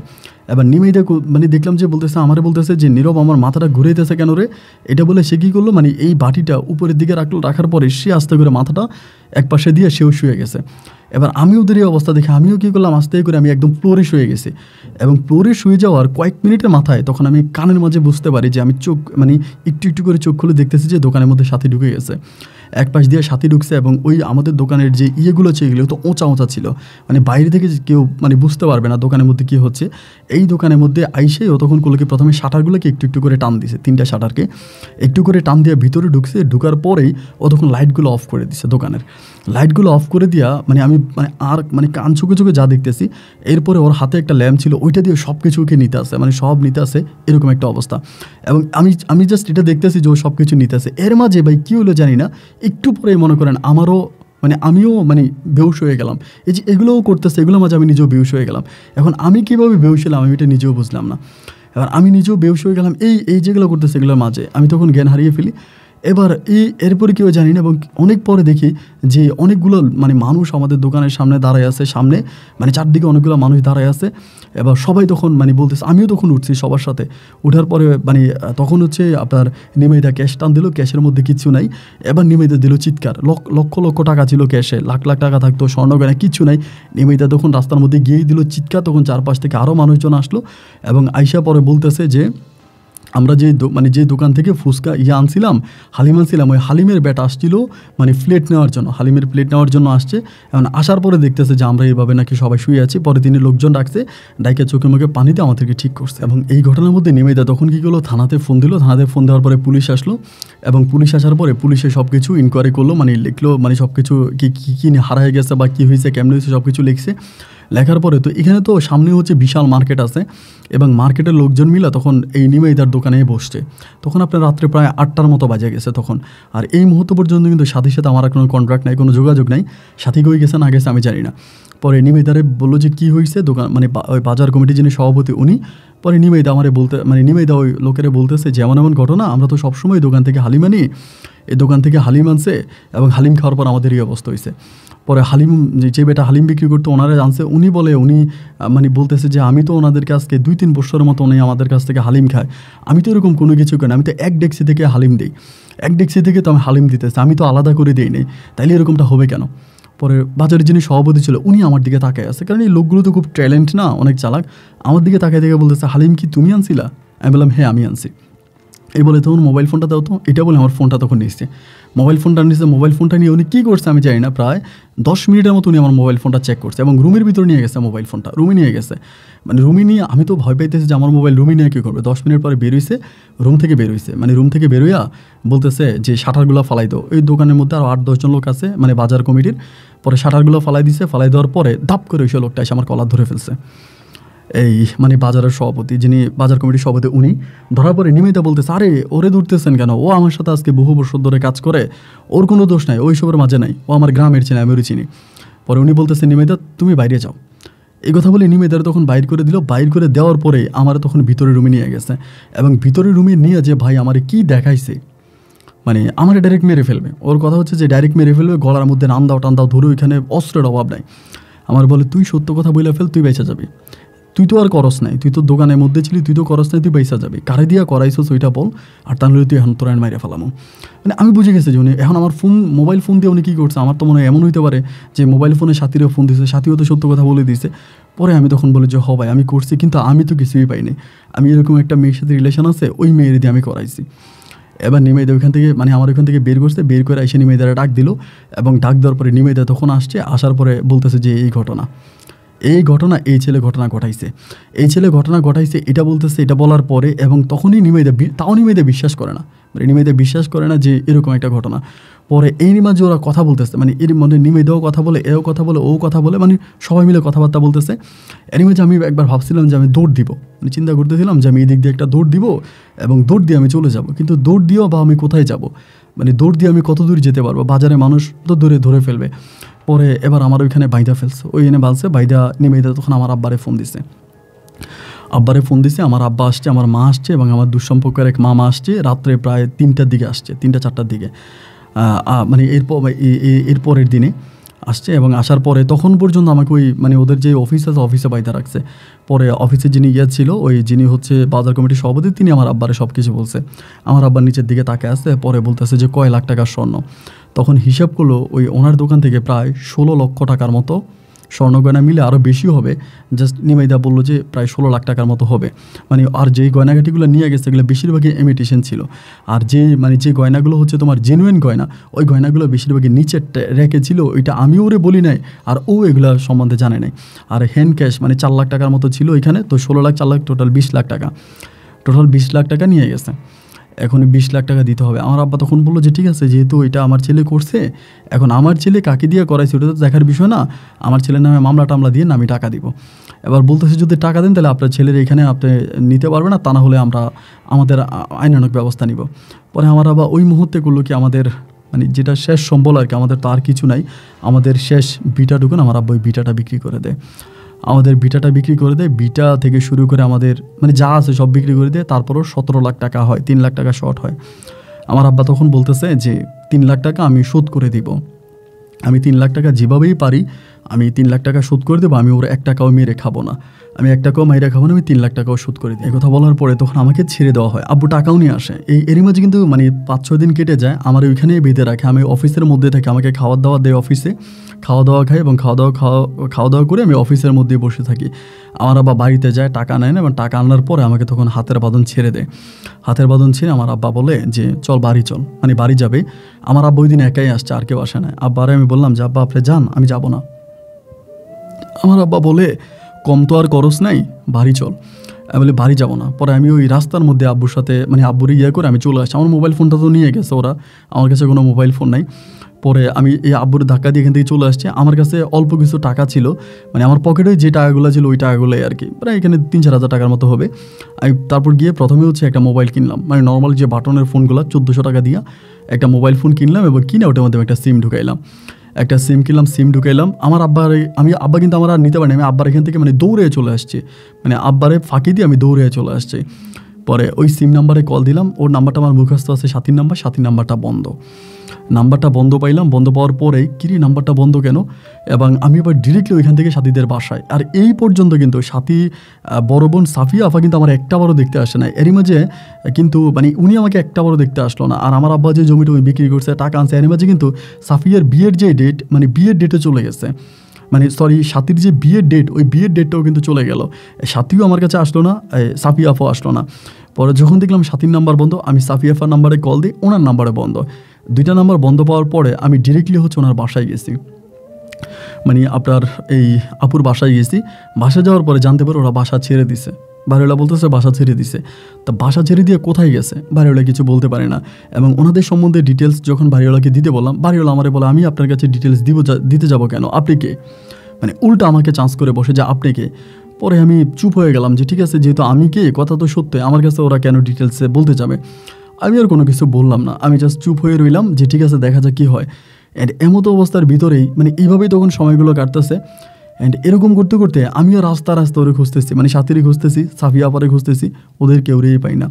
এবার নিমেইদা মানে দেখলাম যে বলতেছে, আমারে বলতেছে যে নীরব আমার মাথাটা ঘুরাইতেছে কেন রে, এটা বলে সে কী করলো, মানে এই বাটিটা উপরের দিকে রাখলো, রাখার পরে সে আস্তে করে মাথাটা এক পাশে দিয়ে সেও শুয়ে গেছে। এবার আমি ওদের এই অবস্থা দেখে আমিও কী করলাম, আস্তে করে আমি একদম ফ্লোরে শুয়ে গেছি। এবং ফ্লোরে শুয়ে যাওয়ার কয়েক মিনিটের মাথায় তখন আমি কানের মাঝে বুঝতে পারি যে আমি চোখ মানে একটু একটু করে চোখ খুলে দেখতেছি যে দোকানের মধ্যে সাথী ঢুকে গেছে। এক পাশ দিয়ে সাথী ঢুকছে এবং ওই আমাদের দোকানের যে ইয়েগুলো ছিল এগুলো তো ওঁচা ওঁচা ছিল, মানে বাইরে থেকে কেউ মানে বুঝতে পারবে না দোকানের মধ্যে কী হচ্ছে। এই দোকানের মধ্যে আইসে ও তখন করলো কি, প্রথমে শাটারগুলোকে একটু একটু করে টান দিছে, 3টা শাটারকে একটু করে টান দিয়ে ভিতরে ঢুকছে। ঢুকার পরেই ও তখন লাইটগুলো অফ করে দিছে, দোকানের লাইটগুলো অফ করে দিয়া মানে আমি মানে আর মানে কান চোখে চোখে যা দেখতেছি। এরপরে ওর হাতে একটা ল্যাম্প ছিল, ওইটা দিয়ে সব কিছুকে নিতে আসে, মানে সব নিতে আসে, এরকম একটা অবস্থা। এবং আমি জাস্ট এটা দেখতেছি যে ও সব কিছু নিতে আসে। এর মাঝে ভাই কী হলো জানি না, একটু পরে মনে করেন আমারও মানে আমিও মানে বেহুশ হয়ে গেলাম। এই যে এগুলোও করতেছে, এগুলোর মাঝে আমি নিজেও বেহুশ হয়ে গেলাম। এখন আমি কীভাবে বেহুশ হলাম আমি এটা নিজেও বুঝলাম না। এবার আমি নিজেও বেহুশ হয়ে গেলাম এই যেগুলো করতেছে এগুলোর মাঝে, আমি তখন জ্ঞান হারিয়ে ফেলি। এবার এরপরে কেউ জানি না, এবং অনেক পরে দেখি যে অনেকগুলো মানে মানুষ আমাদের দোকানের সামনে দাঁড়ায় আছে, সামনে মানে চারদিকে অনেকগুলো মানুষ দাঁড়ায় আছে। এবার সবাই তখন মানে বলতেছে, আমিও তখন উঠছি সবার সাথে। উঠার পরে মানে তখন হচ্ছে আপনার নিমেইদা ক্যাশ টান দিল, ক্যাশের মধ্যে কিচ্ছু নাই। এবার নিমেইদা দিল চিৎকার, লক্ষ লক্ষ টাকা ছিল ক্যাশে, লাখ লাখ টাকা থাকতো, স্বর্ণগয়না কিচ্ছু নাই। নিমেইদা তখন রাস্তার মধ্যে গিয়েই দিল চিৎকার। তখন চারপাশ থেকে আরও মানুষজন আসলো এবং আইসা পরে বলতেছে যে আমরা যে দোকান থেকে ফুচকা আনছিলাম, হালিম আনছিলাম, ওই হালিমের ব্যাট আসছিল মানে প্লেট নেওয়ার জন্য, হালিমের প্লেট নেওয়ার জন্য আসছে। এখন আসার পরে দেখতেছে যে আমরা এইভাবে নাকি সবাই শুয়ে আছি। পরে তিনি লোকজন ডাকছে, ডাইকে চোখে মুখে পানিতে আমাদেরকে ঠিক করছে। এবং এই ঘটনার মধ্যে নিমেইদা তখন কী করলো, থানাতে ফোন দিল। থানাতে ফোন দেওয়ার পরে পুলিশ আসলো এবং পুলিশ আসার পরে পুলিশে সব কিছু ইনকোয়ারি করলো, মানে লিখলো, মানে সব কিছু কী হারায় গেছে বা কী হয়েছে কেমন হয়েছে সব কিছু লিখছে। লেখার পরে তো এখানে তো সামনে হচ্ছে বিশাল মার্কেট আছে এবং মার্কেটের লোকজন মিলে তখন এই নিমেইদার দোকানে বসছে। তখন আপনার রাত্রে প্রায় 8টার মতো বাজে গেছে তখন। আর এই মুহূর্ত পর্যন্ত কিন্তু সাথীর সাথে আমার কোনো কন্ট্রাক্ট নাই, কোনো যোগাযোগ নাই। সাথী কই গেছে না গেছে আমি জানি না। পরে নিমেইদারে বললো যে কী হয়েছে, দোকান মানে ওই বাজার কমিটির যিনি সভাপতি উনি। পরে নিমেইদা আমারে নিমেইদা ওই লোকের বলতেছে যে এমন এমন ঘটনা, আমরা তো সবসময় দোকান থেকে হালিম আনি, এই দোকান থেকে হালিম আনছে এবং হালিম খাওয়ার পর আমাদের এই অবস্থা হয়েছে। পরে হালিম যে বেটা হালিম বিক্রি করতো ওনারা জানছে, উনি মানে বলতেছে যে আমি তো ওনাদের কাছ থেকে 2-3 বছরের মতো উনি আমাদের কাছ থেকে হালিম খায়, আমি তো এরকম কোনো কিছু করি না, আমি তো এক ডেক্সি থেকে হালিম দিই, এক ডেক্সি থেকে তো আমি হালিম দিতেছি, আমি তো আলাদা করে দিই নেই, তাইলে এরকমটা হবে কেন? পরে বাজারের যিনি সভাপতি ছিল উনি আমার দিকে তাকায় আছে, কারণ এই লোকগুলো তো খুব ট্যালেন্ট না, অনেক চালাক। আমার দিকে তাকায় দেখে বলতেছে, হালিম কি তুমি আনছিলা? আমি বললাম হ্যাঁ আমি আনছি। এই বলে তখন মোবাইল ফোনটা দাও তো, এটা বলে আমার ফোনটা তখন নিচ্ছে। মোবাইল ফোনটা নিয়ে উনি কী করছে আমি জানি না, প্রায় 10 মিনিটের মতো উনি আমার মোবাইল ফোনটা চেক করছে এবং রুমের ভিতরে নিয়ে গেছে মোবাইল ফোনটা, রুমে নিয়ে গেছে। মানে রুমে নিয়ে আমি তো ভয় পাইতেছি যে আমার মোবাইল রুমে নিয়ে কী করবে। 10 মিনিট পরে বেরোইছে, রুম থেকে বেরোইয়া বলতেছে যে শাটারগুলো ফালাই দাও। ওই দোকানের মধ্যে আরও 8-10 জন লোক আছে মানে বাজার কমিটির। পরে শাটারগুলো ফালাই দিছে, ফালাই দেওয়ার পরে ধাপ করে ওই লোকটা এসে আমার কলার ধরে ফেলছে। এই মানে বাজারের সভাপতি, যিনি বাজার কমিটির সভাপতি, উনি ধরার পরে নিমেইদা বলতেছে, আরে ওরে ধরতেছেন কেন, ও আমার সাথে আজকে বহু বছর ধরে কাজ করে, ওর কোনো দোষ নাই, ওই সবের মাঝে নাই, ও আমার গ্রামের চিনি, আমি ওর চিনি। পরে উনি বলতেছে, নিমেইদা তুমি বাইরে যাও। এই কথা বলে নিমেইদার তখন বাইর করে দিল। বাইর করে দেওয়ার পরে আমার তখন ভিতরে রুমে নিয়ে গেছে এবং ভিতরে রুমে নিয়ে যে ভাই আমারে কি দেখাইছে, মানে আমার ডাইরেক্ট মেরে ফেলবে। ওর কথা হচ্ছে যে ডাইরেক্ট মেরে ফেলবে, গলার মধ্যে টান্দাও ধরে, ওইখানে অস্ত্রের অভাব নাই। আমার বলে, তুই সত্য কথা বলে ফেল, তুই বেঁচে যাবি, তুই তো আর করস নাই, তুই তো দোকানের মধ্যে ছিলি, তুই তো করস নাই, তুই বেঁচে যাবি, কারে দিয়া করাইছস ওইটা বল, আর তাহলে তুই এখন তোর মাইরে ফেলামো। মানে আমি বুঝে গেছি যে উনি এখন আমার মোবাইল ফোন দিয়ে উনি কী করছে। আমার তো মনে হয় এমন হইতে পারে যে মোবাইল ফোনে সাথীরও ফোন দিয়েছে, সাথীও তো সত্য কথা বলে দিয়েছে। পরে আমি তখন বলি যে ভাই আমি করছি, কিন্তু আমি তো কিছুই পাইনি, আমি এরকম একটা মেয়ের সাথে রিলেশন আছে, ওই মেয়ের দিয়ে আমি করাইছি। এবার নিমেইদা ওইখান থেকে মানে আমার ওইখান থেকে বের করছে, বের করে এসে নিমেইদারা ডাক দিল এবং ডাক দেওয়ার পরে নিমেইদা তখন আসছে। আসার পরে বলতেছে যে এই ঘটনা এই ছেলে ঘটনা ঘটাইছে এটা বলতেছে। এটা বলার পরে এবং তখনই নিমেইদা বিশ্বাস করে না, মানে নিমাইদা বিশ্বাস করে না যে এরকম একটা ঘটনা। পরে এই মাঝে ওরা কথা বলতেছে, মানে এর মধ্যে নিমাইদাও কথা বলে, এও কথা বলে, ও কথা বলে, মানে সবাই মিলে কথাবার্তা বলতেছে। এর মাঝে আমি একবার ভাবছিলাম যে আমি দৌড় দিব, মানে চিন্তা করতেছিলাম যে আমি এই দিক দিয়ে একটা দৌড় দিব এবং দৌড় দিয়ে আমি চলে যাব। কিন্তু দৌড় দিয়েও বা আমি কোথায় যাব, মানে দৌড় দিয়ে আমি কত দূর যেতে পারবো, বাজারে মানুষ তো ধরে ফেলবে। পরে এবার আমার ওইখানে বাইদা ফেলছে, ওই এনে বালছে বাইদা নিমাইদা। তখন আমার আব্বারে ফোন দিছে, আমার আব্বা আসছে, আমার মা আসছে এবং আমার দুঃসম্পর্কের এক মামা আসছে। রাত্রে প্রায় 3টার দিকে আসছে, 3টা-4টার দিকে, মানে এরপরের দিনে আসছে। এবং আসার পরে তখন পর্যন্ত আমাকে ওই মানে ওদের যে অফিস আছে অফিসে বাইদা রাখছে। পরে অফিসে যিনি ছিল, ওই যিনি হচ্ছে বাজার কমিটির সভাপতি, তিনি আমার আব্বারে সব কিছু বলছে। আমার আব্বার নিচের দিকে তাকে আসছে, পরে বলতেছে যে কয় লাখ টাকার স্বর্ণ। তখন হিসাব করলো ওই ওনার দোকান থেকে প্রায় 16 লক্ষ টাকার মতো স্বর্ণ গয়না মিলে, আরও বেশি হবে। জাস্ট নিমাইদা বললো যে প্রায় 16 লাখ টাকার মতো হবে। মানে আর যেই গয়নাঘাটিগুলো নিয়ে গেছে এগুলো বেশিরভাগই ইমিটেশন ছিল। আর যে গয়নাগুলো হচ্ছে তোমার জেনুইন গয়না, ওই গয়নাগুলো বেশিরভাগই নিচের র্যাকে ছিল। ওইটা আমিও ওরে বলি নাই, আর ও এগুলো সম্বন্ধে জানে নাই। আর হ্যান্ড ক্যাশ মানে 4 লাখ টাকার মতো ছিল এখানে। তো 16 লাখ 4 লাখ টোটাল 20 লাখ টাকা, টোটাল 20 লাখ টাকা নিয়ে গেছে। এখন 20 লাখ টাকা দিতে হবে। আমার আব্বা তখন বললো যে ঠিক আছে, যেহেতু এটা আমার ছেলে করছে, এখন আমার ছেলে কাকে দিয়ে করাইছে ওটা তো দেখার বিষয় না, আমার ছেলের নামে মামলা টামলা দিয়ে আমি টাকা দিব। এবার বলতেছে যদি টাকা দেন তাহলে আপনার ছেলের এখানে আপনি নিতে পারবেন না, তা না হলে আমরা আমাদের আইনানুগ ব্যবস্থা নিব। পরে আমার আব্বা ওই মুহূর্তে করলো কি, আমাদের মানে যেটা শেষ সম্বল আর কি, আমাদের তো আর কিছু নাই, আমাদের শেষ বিটা ঢুকুন, আমার আব্বা ওই বিটাটা বিক্রি করে দেয়। আমাদের বিটাটা বিক্রি করে দেয়, বিটা থেকে শুরু করে আমাদের মানে যা আছে সব বিক্রি করে দেয়। তারপরও 17 লাখ টাকা হয়, 3 লাখ টাকা শর্ট হয়। আমার আব্বা তখন বলতেছে যে 3 লাখ টাকা আমি শোধ করে দিব, আমি 3 লাখ টাকা যেভাবেই পারি আমি 3 লাখ টাকা শোধ করে দেবো, আমি ওর 1 টাকাও মেরে খাবো না, আমি 1 টাকাও মাইরে খাবো না, আমি 3 লাখ টাকাও শোধ করে দিই। এই কথা বলার পরে তখন আমাকে ছেড়ে দেওয়া হয়, আব্বু টাকাও নিয়ে আসে। এরই মাঝে কিন্তু মানে 5-6 দিন কেটে যায়, আমার ওইখানেই বেঁধে রাখে, আমি অফিসের মধ্যে থাকি, আমাকে খাওয়া দাওয়া দেয় অফিসে, খাওয়া দাওয়া খাই এবং খাওয়া দাওয়া করে আমি অফিসের মধ্যে বসে থাকি। আমার আব্বা বাড়িতে যায়, টাকা নেয় না, এবং টাকা আনার পরে আমাকে তখন হাতের বাঁধন ছেড়ে দেয়। হাতের বাঁধন ছেড়ে আমার আব্বা বলে যে চল বাড়ি চল, মানে বাড়ি যাবে। আমার আব্বা ওই দিন একাই আসছে, আর কেউ আসে না। আব্বারে আমি বললাম যে আব্বা আপনি যান, আমি যাব না। আমার আব্বা বলে কম তো আর খরচ নাই, বাড়ি চল। আমি বলি বাড়ি যাবো না। পরে আমি ওই রাস্তার মধ্যে আব্বুর সাথে মানে আব্বুর করে আমি চলে আসছি। আমার মোবাইল ফোনটা তো নিয়ে গেছে ওরা, আমার কাছে কোনো মোবাইল ফোন নাই। পরে আমি এই আব্বুর ধাক্কা দিয়ে এখান থেকে চলে আসছি। আমার কাছে অল্প কিছু টাকা ছিল, মানে আমার পকেটে যে টাকাগুলো ছিল ওই টাকাগুলোই আর কি, প্রায় এখানে 3-4 হাজার টাকার মতো হবে। আমি তারপর গিয়ে প্রথমে হচ্ছে একটা মোবাইল কিনলাম, মানে নর্মাল যে বাটনের ফোনগুলো 1400 টাকা দিয়ে একটা মোবাইল ফোন কিনলাম, এবং কিনে ওটার মধ্যে একটা সিম ঢুকাইলাম, একটা সিম কিনলাম, সিম ঢুকাইলাম। আমার আব্বা কিন্তু আমার আর নিতে পারিনি, আমি আব্বার এখান থেকে মানে দৌড়ে চলে আসছি, মানে আব্বারে ফাঁকি দিয়ে আমি দৌড়ে চলে আসছি। পরে ওই সিম নাম্বারে কল দিলাম, ওর নাম্বারটা আমার মুখস্থ আছে 7 নাম্বার, 7 নাম্বারটা বন্ধ। নাম্বারটা বন্ধ পাইলাম, বন্ধ পাওয়ার পরেই কিরি নাম্বারটা বন্ধ কেন, এবং আমি এবার ডিরেক্টলি ওইখান থেকে সাথীদের বাসায়। আর এই পর্যন্ত কিন্তু সাথী বড় বোন সাফিয়া আফা কিন্তু আমার একটা বারও দেখতে আসে না। এরই মাঝে কিন্তু মানে উনি আমাকে একটা বারও দেখতে আসলো না। আর আমার আব্বা যে জমিটা বিক্রি করছে, টাকা আনছে, এরই মাঝে কিন্তু সাফিয়ার বিয়ের যে ডেট, মানে বিয়ের ডেটে চলে গেছে, মানে সরি সাথীর যে বিয়ের ডেট, ওই বিয়ের ডেটটাও কিন্তু চলে গেল। সাথীও আমার কাছে আসলো না, সাফিয়া আফাও আসলো না। পরে যখন দেখলাম সাথীর নাম্বার বন্ধ, আমি সাফিয়া আফার নাম্বারে কল দিই, ওনার নাম্বারে বন্ধ। 2টা নাম্বার বন্ধ পাওয়ার পরে আমি ডিরেক্টলি হচ্ছে ওনার বাসায় গেছি, মানে আপনার এই আপুর বাসায় গেছি। বাসায় যাওয়ার পরে জানতে পারে ওরা বাসা ছেড়ে দিছে। বাড়িওয়ালা বলতেছে বাসা ছেড়ে দিছে। তা বাসা ছেড়ে দিয়ে কোথায় গেছে বাড়িওয়ালা কিছু বলতে পারে না। এবং ওনাদের সম্বন্ধে ডিটেলস যখন বাড়িওয়ালাকে দিতে বললাম, বাড়িওয়ালা আমারে বলে আমি আপনার কাছে ডিটেলস দিতে যাব কেন, আপনি কে, মানে উল্টা আমাকে চান্স করে বসে যে আপনি কে। পরে আমি চুপ হয়ে গেলাম যে ঠিক আছে, যেহেতু আমি কে, কথা তো সত্যি, আমার কাছে ওরা কেন ডিটেলসে বলতে যাবে। আমি আর কোনো কিছু বললাম না, আমি জাস্ট চুপ হয়ে রইলাম যে ঠিক আছে দেখা যাক কী হয়। অ্যান্ড এমতো অবস্থার ভিতরেই মানে এইভাবেই তখন সময়গুলো কাটতেছে। অ্যান্ড এরকম করতে করতে আমিও রাস্তা ওরে খুঁজতেছি, মানে সাথীরই খুঁজতেছি, সাফিয়া আপারে খুঁজতেছি, ওদের কেউরেই পাই না।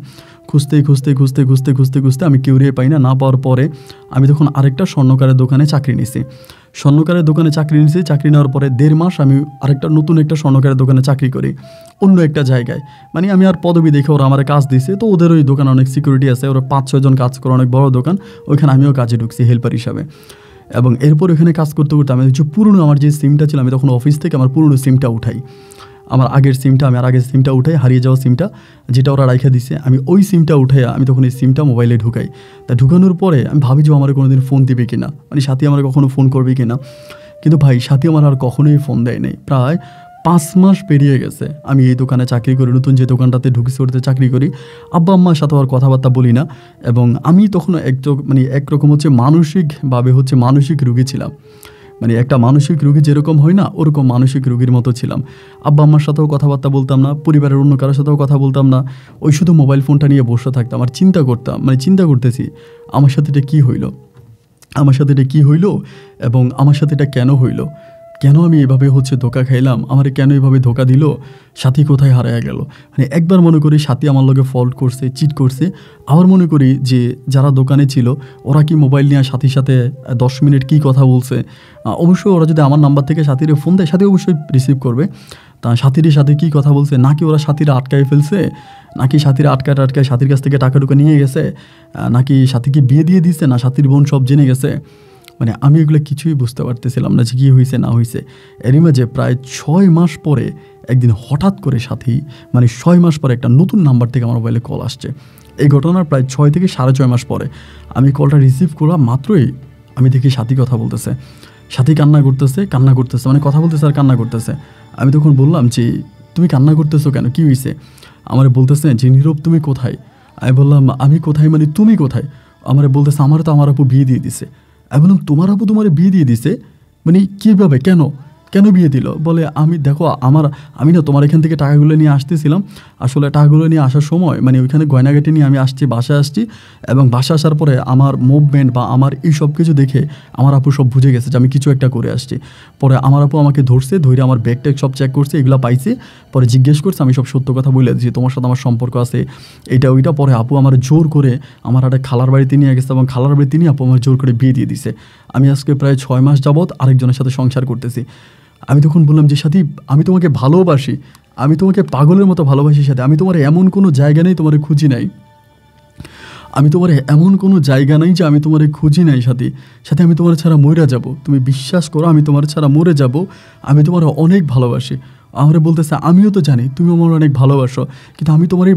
খুঁজতে আমি কেউরেই পাই না। না পাওয়ার পরে আমি তখন আরেকটা স্বর্ণকারের দোকানে চাকরি নিছি। চাকরি নেওয়ার পরে 1.5 মাস আমি আরেকটা নতুন একটা স্বর্ণকারের দোকানে চাকরি করি, অন্য একটা জায়গায়। মানে আমি আর পদবি দেখে ওরা আমার কাজ দিছে, তো ওদের ওই দোকানে অনেক সিকিউরিটি আছে, ওরা 5-6 জন কাজ করে, অনেক বড় দোকান, ওইখানে আমিও কাজে ঢুকছি হেল্পার হিসাবে। এবং এরপর ওইখানে কাজ করতে করতে আমি হচ্ছে পুরনো আমার যে সিমটা ছিল, আমি তখন অফিস থেকে আমার পুরনো সিমটা উঠাই, আমার আগের সিমটা উঠাই, হারিয়ে যাওয়া সিমটা যেটা ওরা রাইখা দিছে, আমি ওই সিমটা উঠাই, আমি তখন এই সিমটা মোবাইলে ঢুকাই। তা ঢুকানোর পরে আমি ভাবি যে আমার কোনোদিন ফোন দিবে কিনা, মানে সাথী আমার কখনো ফোন করবে কিনা। কিন্তু ভাই সাথী আমার আর কখনোই ফোন দেয় নাই। প্রায় 5 মাস পেরিয়ে গেছে আমি এই দোকানে চাকরি করি, নতুন যে দোকানটাতে ঢুকেছি ওটাতে চাকরি করি। আব্বা আম্মার সাথে আর কথাবার্তা বলি না, এবং আমি তখন একরকম মানসিকভাবে মানসিক রোগী ছিলাম। একটা মানসিক রোগী যেরকম হয় না, ওরকম মানসিক রোগীর মতো ছিলাম। আব্বা আম্মার সাথেও কথাবার্তা বলতাম না, পরিবারের অন্য কারোর সাথেও কথা বলতাম না, ওই শুধু মোবাইল ফোনটা নিয়ে বসে থাকতাম আর চিন্তা করতাম, চিন্তা করতেছি আমার সাথে এটা কী হইলো, এবং আমার সাথে এটা কেন হইলো, কেন আমি এভাবে ধোকা খাইলাম, আমার কেন এভাবে ধোকা দিল, সাথী কোথায় হারায়া গেল। একবার মনে করি সাথী আমার লগে ফল্ট করছে, চিট করছে, আবার মনে করি যে যারা দোকানে ছিল ওরা কি মোবাইল নিয়ে সাথীর সাথে 10 মিনিট কী কথা বলছে। অবশ্যই ওরা যদি আমার নাম্বার থেকে সাথীরে ফোন দেয়, সাথী অবশ্যই রিসিভ করবে। তা সাথীর সাথে কী কথা বলছে, নাকি ওরা সাথীরা আটকায় ফেলছে, নাকি সাথীরা আটকায় সাথীর কাছ থেকে টাকা টুকা নিয়ে গেছে, নাকি সাথীকে বিয়ে দিয়ে দিচ্ছে, না সাথীর বোন সব জেনে গেছে। আমি এগুলো কিছুই বুঝতে পারতেছিলাম না যে কী হয়েছে না হয়েছে। এরই মাঝে প্রায় 6 মাস পরে একদিন হঠাৎ করে সাথী 6 মাস পরে একটা নতুন নাম্বার থেকে আমার মোবাইলে কল আসছে। এই ঘটনার প্রায় 6 থেকে 6.5 মাস পরে আমি কলটা রিসিভ করলাম, মাত্রই আমি দেখি সাথী কথা বলতেছে। সাথী কান্না করতেছে, কথা বলতেছে আর কান্না করতেছে। আমি তখন বললাম যে তুমি কান্না করতেছো কেন, কী হয়েছে? আমার বলতেছে যে নীরব তুমি কোথায়? আমি বললাম আমি কোথায় তুমি কোথায়? আমার বলতেছে আমার তো আমার আপু বিয়ে দিয়ে দিছে। আমি বললাম তোমার আপু তোমার বিয়ে দিয়ে দিছে? কীভাবে, কেন বিয়ে দিল? বলে দেখো আমি না তোমার এখান থেকে টাকাগুলো নিয়ে আসতেছিলাম, আসলে টাকাগুলো নিয়ে আসার সময় ওইখানে গয়নাগাটি নিয়ে আমি বাসায় আসছি, এবং বাসা আসার পরে আমার মুভমেন্ট বা আমার এই সব কিছু দেখে আমার আপু সব বুঝে গেছে যে আমি কিছু একটা করে আসছি। পরে আমার আপু আমাকে ধরে আমার ব্যাগ ট্যাগ সব চেক করছে, এগুলো পাইছে। পরে জিজ্ঞেস করছে, আমি সব সত্য কথা বলে দিচ্ছি, তোমার সাথে আমার সম্পর্ক আছে এইটা ওইটা। পরে আপু আমার জোর করে আমার একটা খালার বাড়িতে নিয়ে গেছে, এবং খালার বাড়িতে নিয়ে আপু আমার জোর করে বিয়ে দিয়ে দিছে। আমি আজকে প্রায় 6 মাস যাবৎ আরেকজনের সাথে সংসার করতেছি। আমি তখন বললাম যে সাথী আমি তোমাকে ভালোবাসি, আমি তোমাকে পাগলের মতো ভালোবাসি সাথী, আমি তোমার এমন কোনো জায়গা নেই তোমার খুঁজি নাই, আমি তোমার এমন কোনো জায়গা নাই যে আমি তোমার খুঁজি নাই সাথী, আমি তোমার ছাড়া মরে যাব, তুমি বিশ্বাস করো আমি তোমার ছাড়া মরে যাব, আমি তোমার অনেক ভালোবাসি। আমরা বলতেছে আমিও তো জানি তুমি আমার অনেক ভালোবাসো, কিন্তু আমি তোমার এই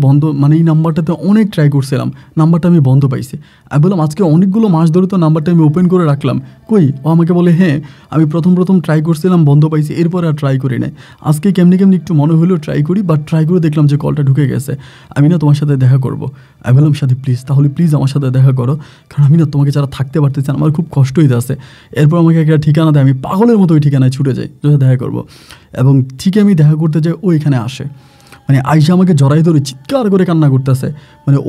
এই নাম্বারটাতে অনেক ট্রাই করছিলাম, নাম্বারটা আমি বন্ধ পাইছি। আমি বললাম আজকে অনেকগুলো মাস ধরে তো নাম্বারটা আমি ওপেন করে রাখলাম, কই? ও আমাকে বলে হ্যাঁ আমি প্রথম ট্রাই করছিলাম, বন্ধ পাইছি, এরপরে আর ট্রাই করি নাই। আজকে কেমনি একটু মনে হলেও ট্রাই করি, বাট ট্রাই করে দেখলাম যে কলটা ঢুকে গেছে। আমি না তোমার সাথে দেখা করবো। আমি বললাম সাথী প্লিজ আমার সাথে দেখা করো, কারণ আমি না তোমাকে যারা থাকতে পারতেছি না, আমার খুব কষ্ট হইতে আছে। এরপর আমাকে একটা ঠিকানা দেয়, আমি পাগলের মতো ওই ঠিকানায় ছুটে যাই যদি দেখা করবো। এবং ঠিক আমি দেখা করতে যাই, ও এখানে আসে, আইসা আমাকে জড়াই ধরে চিৎকার করে কান্না করতেছে।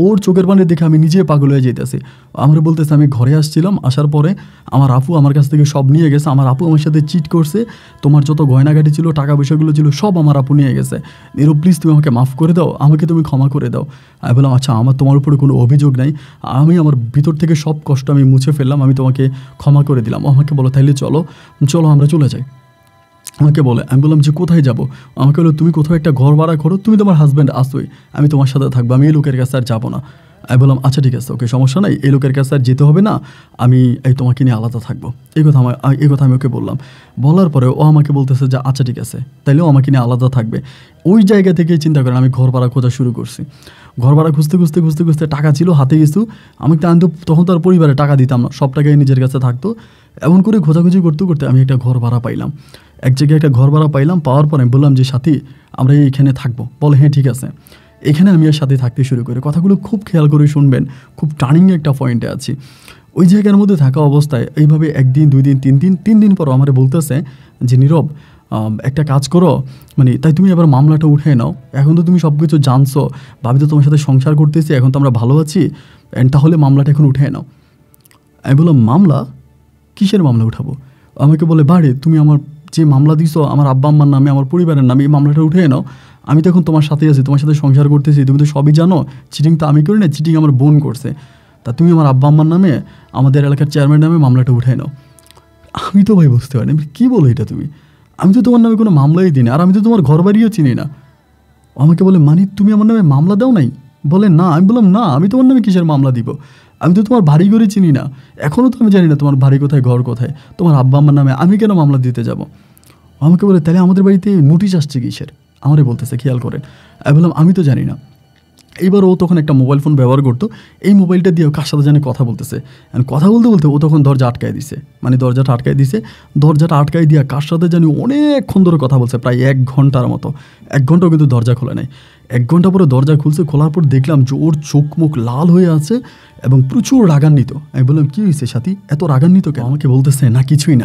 ওর চোখের পানি দেখে আমি নিজে পাগল হয়ে যেতেছি। আমার বলতেছে আমি ঘরে আসছিলাম, আসার পরে আমার আপু আমার কাছ থেকে সব নিয়ে গেছে, আমার আপু আমার সাথে চিট করছে, তোমার যত গয়নাগাটি ছিল টাকা পয়সাগুলো ছিল সব আমার আপু নিয়ে গেছে, নীরব প্লিজ তুমি আমাকে মাফ করে দাও, আমাকে তুমি ক্ষমা করে দাও। আমি বললাম আচ্ছা আমার তোমার উপরে কোনো অভিযোগ নাই, আমি আমার ভিতর থেকে সব কষ্ট আমি মুছে ফেললাম, আমি তোমাকে ক্ষমা করে দিলাম। আমাকে বলো তাইলে চলো আমরা চলে যাই। আমাকে বলে, আমি বললাম যে কোথায় যাব? আমাকে বলো তুমি কোথাও একটা ঘর ভাড়া করো, তুমি তোমার হাজব্যান্ড আসোই, আমি তোমার সাথে থাকবো, আমি এই লোকের কাছে আর যাবো না। আমি বললাম আচ্ছা ঠিক আছে, ওকে সমস্যা নাই, এই লোকের কাছে আর যেতে হবে না, আমি তোমাকে নিয়ে আলাদা থাকবো। এই কথা আমি ওকে বললাম। বলার পরে ও আমাকে বলতেছে যে আচ্ছা ঠিক আছে, তাইলেও আমাকে নিয়ে আলাদা থাকবে। ওই জায়গা থেকে চিন্তা করেন আমি ঘর ভাড়া খোঁজা শুরু করছি। ঘর ভাড়া খুঁজতে টাকা ছিল হাতে কিছু, আমি তখন তার পরিবারে টাকা দিতাম না, সব টাকাই নিজের কাছে থাকতো। এমন করে খোঁজাখুঁজি করতে আমি একটা ঘর ভাড়া পাইলাম, এক জায়গায় একটা ঘর ভাড়া পাইলাম। পাওয়ার পরে আমি বললাম যে সাথী আমরা এইখানে থাকবো। বলে হ্যাঁ ঠিক আছে। এখানে আমি এর সাথে থাকতে শুরু করি। কথাগুলো খুব খেয়াল করে শুনবেন, খুব টার্নিং একটা পয়েন্টে আছি। ওই জায়গার মধ্যে থাকা অবস্থায় এইভাবে 1 দিন 2 দিন 3 দিন পর আমার বলতেছে যে নীরব একটা কাজ করো, তাই তুমি এবার মামলাটা উঠে নাও, এখন তো তুমি সব কিছু জানছো, ভাবি তো তোমার সাথে সংসার করতেছি, এখন তো আমরা ভালো আছি, তাহলে মামলাটা এখন উঠে নাও। আমি বললাম মামলা? কিসের মামলা উঠাবো? আমাকে বলে বাড়ি তুমি আমার যে মামলা দিছো আমার আব্বা আম্মার নামে, আমার পরিবারের নামে, এই মামলাটা উঠে নাও, আমি তো এখন তোমার সাথেই আছি, তোমার সাথে সংসার করতেছি, তুমি তো সবই জানো, চিটিং তো আমি করি না, চিটিং আমার বোন করছে, তা তুমি আমার আব্বা আম্মার নামে, আমাদের এলাকার চেয়ারম্যান নামে মামলাটা উঠে নাও। আমি তো ভাই বুঝতে পারিনি, কী বলো এটা তুমি? আমি তো তোমার নামে কোনো মামলাই দিই না, আর আমি তো তোমার ঘর বাড়িও চিনি না। আমাকে বলে তুমি আমার নামে মামলা দাও নাই? বলে না। আমি বললাম না, আমি তোমার নামে কিসের মামলা দিব, আমি তো তোমার বাড়ি ঘরে চিনি না, এখনও তো আমি জানি না তোমার বাড়ি কোথায়, ঘর কোথায়, তোমার আব্বা আম্মার নামে আমি কেন মামলা দিতে যাব? আমাকে বলে তাহলে আমাদের বাড়িতে নোটিশ আসছে কিসের? আমারে বলতেছে, খেয়াল করেন। আমি বললাম আমি তো জানি না। এইবার ও তখন একটা মোবাইল ফোন ব্যবহার করতো, এই মোবাইলটা দিয়ে কার সাথে জানি কথা বলতেছে। কথা বলতে বলতে ও তখন দরজা আটকায় দিছে, মানে দরজাটা আটকায় দিয়া কার সাথে জানি অনেকক্ষণ ধরে কথা বলছে, প্রায় 1 ঘন্টার মতো। 1 ঘন্টাও কিন্তু দরজা খোলে নাই। 1 ঘন্টা পরে দরজা খুলছে, খোলার পর দেখলাম যে ওর চোখ মুখ লাল হয়ে আছে এবং প্রচুর রাগান্বিত। আমি বললাম, কী হয়েছে সাথী, এত রাগান্বিত কেন? আমাকে বলতেছে, না কিছুই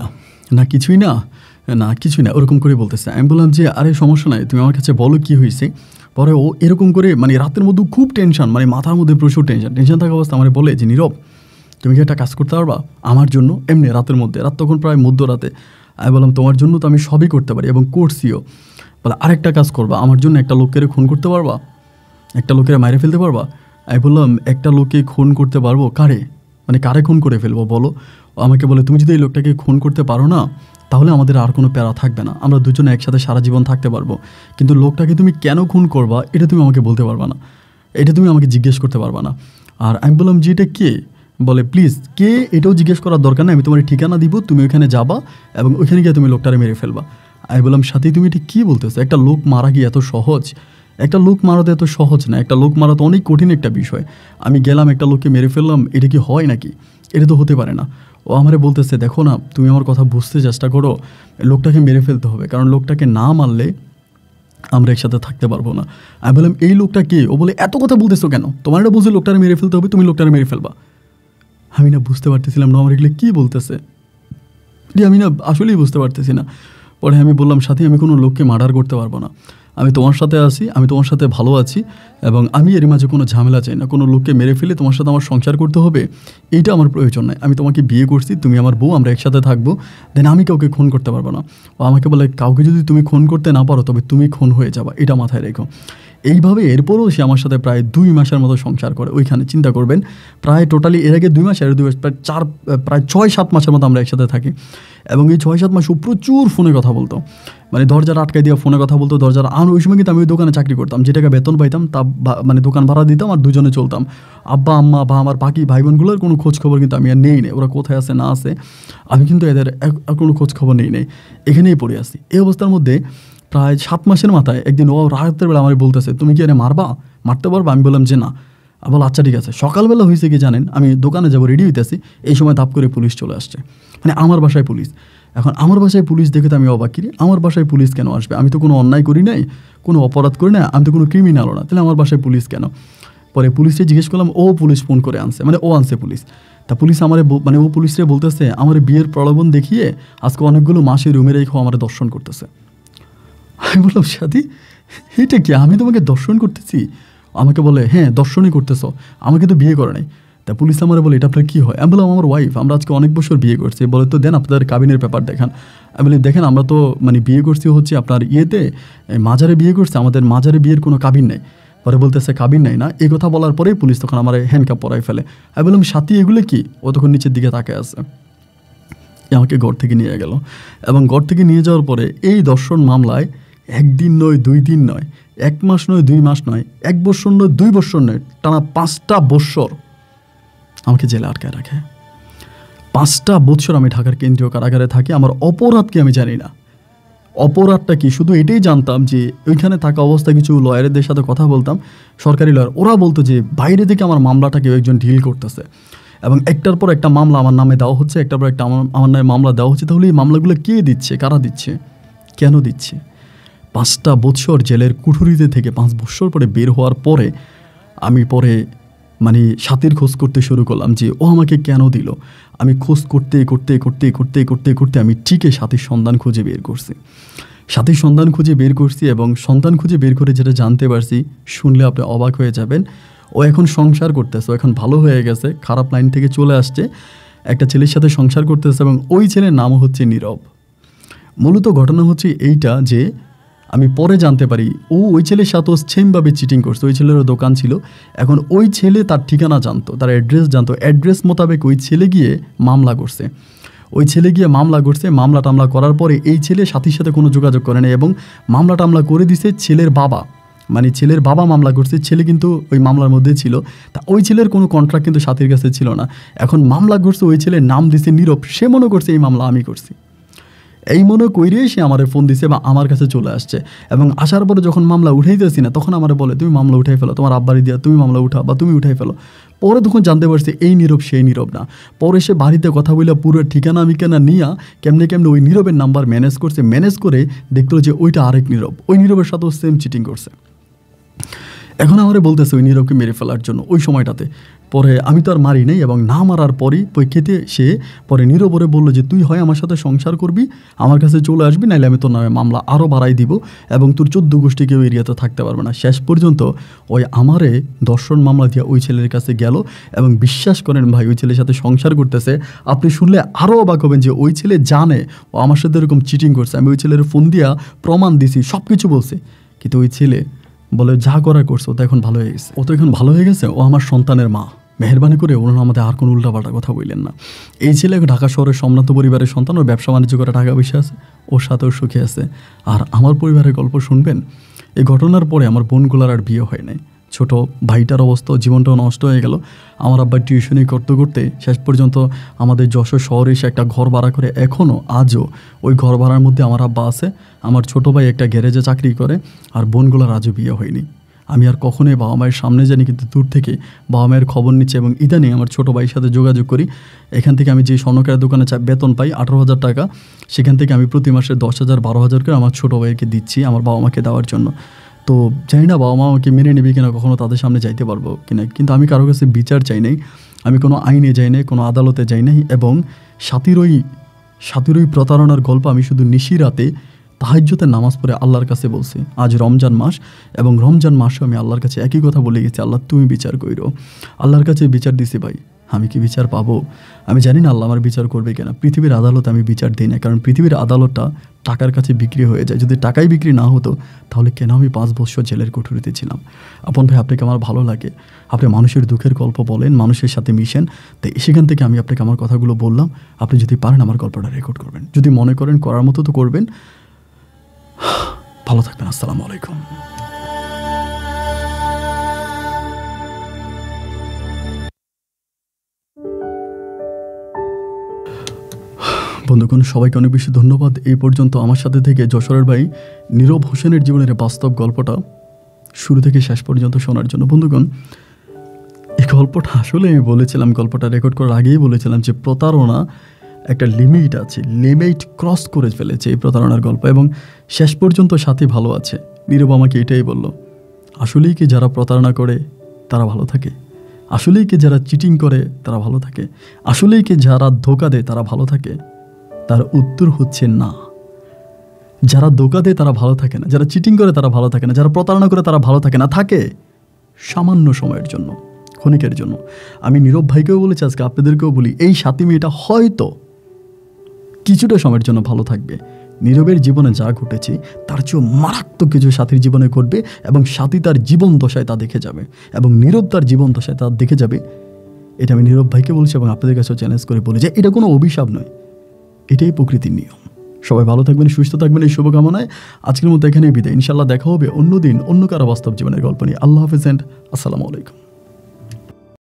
না ওরকম করে বলতেছে। আমি বললাম যে আরে সমস্যা নাই, তুমি আমার কাছে বলো কী হয়েছে। পরে ও এরকম করে মানে রাতের মধ্যে খুব টেনশন, মানে মাথার মধ্যে প্রচুর টেনশন থাকা অবস্থা আমার বলে যে নীরব, তুমি কি একটা কাজ করতে পারবা আমার জন্য? এমনি রাতের মধ্যে, রাত তখন প্রায় মধ্যরাতে। আমি বললাম, তোমার জন্য তো আমি সবই করতে পারি এবং করছিও। বলে আরেকটা কাজ করবা, আমার জন্য একটা লোকের খুন করতে পারবা, একটা লোকের মাইরে ফেলতে পারবা। আমি বললাম, একটা লোকে খুন করতে পারবো? কারে, মানে কারে খুন করে ফেলবো বলো? আমাকে বলে, তুমি যদি এই লোকটাকে খুন করতে পারো না, তাহলে আমাদের আর কোনো প্যারা থাকবে না, আমরা দুজনে একসাথে সারা জীবন থাকতে পারবো। কিন্তু লোকটাকে তুমি কেন খুন করবা এটা তুমি আমাকে বলতে পারবা না, এটা তুমি আমাকে জিজ্ঞেস করতে পারবা না। আর আমি বললাম যে এটা কে? বলে প্লিজ কে এটাও জিজ্ঞেস করার দরকার নেই, আমি তোমার ঠিকানা দিব, তুমি ওইখানে যাবা এবং ওইখানে গিয়ে তুমি লোকটারে মেরে ফেলবা। আমি বললাম, সাথী তুমি এটা কী বলতেছো? একটা লোক মারা কি এত সহজ? একটা লোক মারাতে এত সহজ না, একটা লোক মারা তো অনেক কঠিন একটা বিষয়। আমি গেলাম একটা লোককে মেরে ফেললাম, এটা কি হয় নাকি? এটা তো হতে পারে না। ও আমারে বলতেছে, দেখো না, তুমি আমার কথা বুঝতে চেষ্টা করো, লোকটাকে মেরে ফেলতে হবে, কারণ লোকটাকে না মারলে আমরা একসাথে থাকতে পারবো না। আমি বললাম, এই লোকটা কে? ও বলে, এত কথা বলতেছো কেন? তোমার এটা বলছে লোকটারে মেরে ফেলতে হবে, তুমি লোকটারে মেরে ফেলবা। আমি না বুঝতে পারতেছিলাম না আমার এগুলো কী বলতেছে, আমি না আসলেই বুঝতে পারতেছি না। পরে আমি বললাম, সাথী আমি কোনো লোককে মার্ডার করতে পারবো না, আমি তোমার সাথে আছি, আমি তোমার সাথে ভালো আছি এবং আমি এর মাঝে কোনো ঝামেলা চাই না। কোনো লোককে মেরে ফেলে তোমার সাথে আমার সংসার করতে হবে এইটা আমার প্রয়োজন নয়। আমি তোমাকে বিয়ে করছি, তুমি আমার বউ, আমরা একসাথে থাকবো, দেন আমি কাউকে খুন করতে পারবো না। ও আমাকে বলে, কাউকে যদি তুমি খুন করতে না পারো তবে তুমি খুন হয়ে যাবা, এটা মাথায় রেখো। এইভাবে এরপরও সে আমার সাথে প্রায় 2 মাসের মতো সংসার করে ওইখানে। চিন্তা করবেন, প্রায় টোটালি এর আগে 2 মাস, এর 2 মাস, প্রায় 6-7 মাসের মতো আমরা একসাথে থাকি। এবং এই 6-7 মাস ও প্রচুর ফোনে কথা বলতো, মানে দরজাটা আটকাই দিয়ে ফোনে কথা বলতো। দরজাটা ওই সময় কিন্তু আমি ওই দোকানে চাকরি করতাম, যে টাকা বেতন পাইতাম তা মানে দোকান ভাড়া দিতাম আর দুজনে চলতাম। আব্বা আম্মা বা আমার বাকি ভাই বোনগুলোর কোনো খোঁজ খবর কিন্তু আমি আর নেই, ওরা কোথায় আছে না আছে আমি কিন্তু এদের কোনো খোঁজ খবর নেই, এখানেই পড়ে আসি। এই অবস্থার মধ্যে প্রায় 7 মাসের মাথায় একদিন ও রাতের বেলা আমার বলতেছে, তুমি কি এনে মারতে পারবা? আমি বললাম যে না। বলো আচ্ছা ঠিক আছে। সকালবেলা হয়েছে কি জানেন, আমি দোকানে যাবো, রেডি হইতেছি, এই সময় ধাপ করে পুলিশ চলে আসছে, মানে আমার বাসায় পুলিশ। এখন আমার বাসায় পুলিশ দেখে তো আমি অবাক, কিরে আমার বাসায় পুলিশ কেন আসবে? আমি তো কোনো অন্যায় করি নাই, কোনো অপরাধ করি না, আমি তো কোনো ক্রিমিনালও না, তাহলে আমার বাসায় পুলিশ কেন? পরে পুলিশে জিজ্ঞেস করলাম, ও পুলিশ ফোন করে আনছে, মানে ও আনছে পুলিশ। তা পুলিশ আমার মানে ও পুলিশরে বলতেছে, আমার বিয়ের প্রলোভন দেখিয়ে আজকে অনেকগুলো মাসে রুমে রেখে আমার দর্শন করতেছে। আমি বললাম, সাথী এটা কি? আমি তোমাকে দর্শন করতেছি? আমাকে বলে, হ্যাঁ দর্শনই করতেছ, আমাকে তো বিয়ে করে নাই। তা পুলিশ আমার বলে, এটা আপনার কী হয়? আমি বললাম, আমার ওয়াইফ, আমরা আজকে অনেক বছর বিয়ে করছি। বলে, তো দেন আপনাদের কাবিনের পেপার দেখান। আমি বলি, দেখেন আমরা তো মানে বিয়ে করছি হচ্ছে আপনার মাজারে বিয়ে করছে, আমাদের মাজারে বিয়ের কোনো কাবিন নেই। পরে বলতেছে কাবিন নাই না, এই কথা বলার পরেই পুলিশ তখন আমার হ্যান্ডকাপ পরাই ফেলে। আমি বললাম, সাথী এগুলো কি? ও তখন নিচের দিকে তাকায় আছে। আমাকে ঘর থেকে নিয়ে গেল এবং ঘর থেকে নিয়ে যাওয়ার পরে এই দর্শন মামলায় 1 দিন নয়, 2 দিন নয়, 1 মাস নয়, 2 মাস নয়, 1 বছর নয়, 2 বছর নয়, টানা 5টা বছর আমাকে জেলে আটকায় রাখে। 5টা বছর আমি ঢাকার কেন্দ্রীয় কারাগারে থাকি। আমার অপরাধ কি আমি জানি না, অপরাধটা কি শুধু এটাই জানতাম যে ওইখানে থাকা অবস্থায় কিছু লয়ারদের সাথে কথা বলতাম, সরকারি লয়ার, ওরা বলতো যে বাইরে থেকে আমার মামলাটা কেউ একজন ডিল করতেছে এবং একটার পর একটা মামলা আমার নামে দেওয়া হচ্ছে, একটার পর একটা আমার নামে মামলা দেওয়া হচ্ছে। তাহলে এই মামলাগুলো কে দিচ্ছে, কারা দিচ্ছে, কেন দিচ্ছে? 5টা বছর জেলের কুঠুরিতে থেকে 5 বছর পরে বের হওয়ার পরে আমি পরে মানে সাথীর খোঁজ করতে শুরু করলাম যে ও আমাকে কেন দিল। আমি খোঁজ করতে করতে করতে করতে করতে করতে আমি ঠিকই সাথীর সন্ধান খুঁজে বের করছি। সাথীর সন্ধান খুঁজে বের করছি এবং সন্ধান খুঁজে বের করে যেটা জানতে পারছি, শুনলে আপনি অবাক হয়ে যাবেন। ও এখন সংসার করতেছে, ও এখন ভালো হয়ে গেছে, খারাপ লাইন থেকে চলে আসছে, একটা ছেলের সাথে সংসার করতেছে এবং ওই ছেলের নাম হচ্ছে নীরব। মূলত ঘটনা হচ্ছে এইটা যে আমি পরে জানতে পারি ওই ছেলের সাথেও সেমভাবে চিটিং করছে। ওই ছেলেরও দোকান ছিল, এখন ওই ছেলে তার ঠিকানা জানতো, তার অ্যাড্রেস জানতো, অ্যাড্রেস মোতাবেক ওই ছেলে গিয়ে মামলা করছে। মামলা টামলা করার পরে এই ছেলে সাথীর সাথে কোনো যোগাযোগ করে না এবং মামলা টামলা করে দিছে ছেলের বাবা, মানে ছেলের বাবা মামলা করছে, ছেলে কিন্তু ওই মামলার মধ্যে ছিল। তা ওই ছেলের কোনো কন্ট্রাক্ট কিন্তু সাথীর কাছে ছিল না। এখন মামলা করছে ওই ছেলের নাম দিছে নীরব, সে মনে করছে এই মামলা আমি করছি। এই মনে কইরে সে আমারে ফোন দিছে বা আমার কাছে চলে আসছে, এবং আসার পরে যখন মামলা উঠাইতেছি না তখন আমারে বলে তুমি মামলা উঠাই ফেলো, তোমার আব্বারি দিয়া তুমি মামলা উঠা বা তুমি উঠাই ফেলো। পরে তখন জানতে পারছি এই নীরব সেই নীরব না। পরে সে বাড়িতে কথা বলে পুরো ঠিকানা মিকানা নিয়া কেমনে কেমনে ওই নীরবের নাম্বার ম্যানেজ করছে, ম্যানেজ করে দেখলো যে ওইটা আরেক নীরব, ওই নীরবের সাথেও সেম চিটিং করছে। এখন আমারে বলতেছে ওই নীরবকে মেরে ফেলার জন্য ওই সময়টাতে। পরে আমি তো আর মারি নাই, এবং না মারার পরই পরীক্ষাতে সে পরে নীরবরে বললো যে তুই হয় আমার সাথে সংসার করবি, আমার কাছে চলে আসবি, নাইলে আমি তোর নামে মামলা আরও বাড়াই দিব এবং তোর 14 গোষ্ঠী কেউ এরিয়াতে থাকতে পারবে না। শেষ পর্যন্ত ওই আমারে ধর্ষণ মামলা দিয়ে ওই ছেলের কাছে গেল, এবং বিশ্বাস করেন ভাই ওই ছেলের সাথে সংসার করতেছে। আপনি শুনলে আরও অবাক হবেন যে ওই ছেলে জানে ও আমার সাথে এরকম চিটিং করছে। আমি ওই ছেলের ফোন দিয়া প্রমাণ দিছি, সব কিছু বলছে, কিন্তু ওই ছেলে বলে যা করার করছো ও তো এখন ভালো হয়ে গেছে, ও তো এখন ভালো হয়ে গেছে, ও আমার সন্তানের মা, মেহরবানি করে ওনারা আমাদের আর কোনো উল্টাপাল্টা কথা বললেন না। এই ছেলে ঢাকা শহরের সম্ভ্রান্ত পরিবারের সন্তান, ওর ব্যবসা বাণিজ্য করে টাকা পয়সা আছে, ওর সাথেও সুখে আছে। আর আমার পরিবারের গল্প শুনবেন, এই ঘটনার পরে আমার বোনগুলার আর বিয়ে হয় নাই। ছোট ভাইটার অবস্থা, জীবনটাও নষ্ট হয়ে গেল। আমার আব্বার টিউশনি করতে করতে শেষ পর্যন্ত আমাদের যশোর শহরে এসে একটা ঘর ভাড়া করে, এখনও আজও ওই ঘর ভাড়ার মধ্যে আমার আব্বা আছে। আমার ছোট ভাই একটা গ্যারেজে চাকরি করে, আর বোনগুলার আজও বিয়ে হয়নি। আমি আর কখনোই বাবা মায়ের সামনে জানি, কিন্তু দূর থেকে বাবা মায়ের খবর নিচ্ছে, এবং ইদানিং আমার ছোটো ভাইয়ের সাথে যোগাযোগ করি। এখান থেকে আমি যে স্বর্ণকারের দোকানে বেতন পাই 18,000 টাকা, সেখান থেকে আমি প্রতি মাসে 10,000 12,000 করে আমার ছোটো ভাইকে দিচ্ছি আমার বাবা মাকে দেওয়ার জন্য। তো জানি না বাবা মা আমাকে মেনে নেবে কিনা, কখনো তাদের সামনে যাইতে পারবো কিনা, কিন্তু আমি কারো কাছে বিচার চাই নাই, আমি কোনো আইনে যাই নাই, কোনো আদালতে যাই নাই। এবং সাথীর ওই প্রতারণার গল্প আমি শুধু নিশিরাতে তাহাজ্জুদের নামাজ পড়ে আল্লাহর কাছে বলছি। আজ রমজান মাস, এবং রমজান মাসে আমি আল্লাহর কাছে একই কথা বলে গেছি, আল্লাহ তুমি বিচার কইরো। আল্লাহর কাছে বিচার দিছি ভাই, আমি কি বিচার পাবো আমি জানি না, আল্লাহ আমার বিচার করবে কিনা। পৃথিবীর আদালতে আমি বিচার দিই না, কারণ পৃথিবীর আদালতটা টাকার কাছে বিক্রি হয়ে যায়। যদি টাকাই বিক্রি না হতো তাহলে কেন আমি 5 বছর জেলের কোঠরিতে ছিলাম। আপন ভাই, আপনাকে আমার ভালো লাগে, আপনি মানুষের দুঃখের গল্প বলেন, মানুষের সাথে মিশেন, তাই সেখান থেকে আমি আপনাকে আমার কথাগুলো বললাম। আপনি যদি পারেন আমার গল্পটা রেকর্ড করবেন, যদি মনে করেন করার মতো তো করবেন। ভালো থাকবেন, আসসালামু আলাইকুম। বন্ধুগণ, সবাইকে অনেক বেশি ধন্যবাদ এই পর্যন্ত আমার সাথে থেকে যশোরের ভাই নীরব হোসেনের জীবনের বাস্তব গল্পটা শুরু থেকে শেষ পর্যন্ত শোনার জন্য। বন্ধুগণ, এই গল্পটা আসলে আমি বলেছিলাম, গল্পটা রেকর্ড করার আগেই বলেছিলাম যে প্রতারণা একটা লিমিট আছে, লিমিট ক্রস করে ফেলেছে এই প্রতারণার গল্প, এবং শেষ পর্যন্ত সাথী ভালো আছে। নীরব আমাকে এটাই বলল, আসলেই কি যারা প্রতারণা করে তারা ভালো থাকে? আসলেই কি যারা চিটিং করে তারা ভালো থাকে? আসলেই কি যারা ধোঁকা দেয় তারা ভালো থাকে? তার উত্তর হচ্ছে না। যারা ধোঁকা দেয় তারা ভালো থাকে না, যারা চিটিং করে তারা ভালো থাকে না, যারা প্রতারণা করে তারা ভালো থাকে না, থাকে সামান্য সময়ের জন্য, ক্ষণিকের জন্য। আমি নীরব ভাইকেও বলেছি, আজকে আপনাদেরকেও বলি, এই সাথী মেয়েটা হয়তো কিছুটা সময়ের জন্য ভালো থাকবে। নীরবের জীবনে যা ঘটেছে তার চেয়েও মারাত্মক কিছু সাথীর জীবনে ঘটবে, এবং সাথী তার জীবন দশায় তা দেখে যাবে, এবং নীরব তার জীবন দশায় তা দেখে যাবে। এটা আমি নীরব ভাইকে বলছি, এবং আপনাদের কাছেও চ্যালেঞ্জ করে বলি যে এটা কোনো অভিশাপ নয়, এটাই প্রকৃতির নিয়ম। সবাই ভালো থাকবেন, সুস্থ থাকবেন, এই শুভকামনায় আজকের মতো এখানেই বিদায়। ইনশাল্লাহ দেখা হবে অন্যদিন অন্য কারো বাস্তব জীবনের গল্প নিয়ে। আল্লাহ হাফেজ এন্ড আসসালামু আলাইকুম।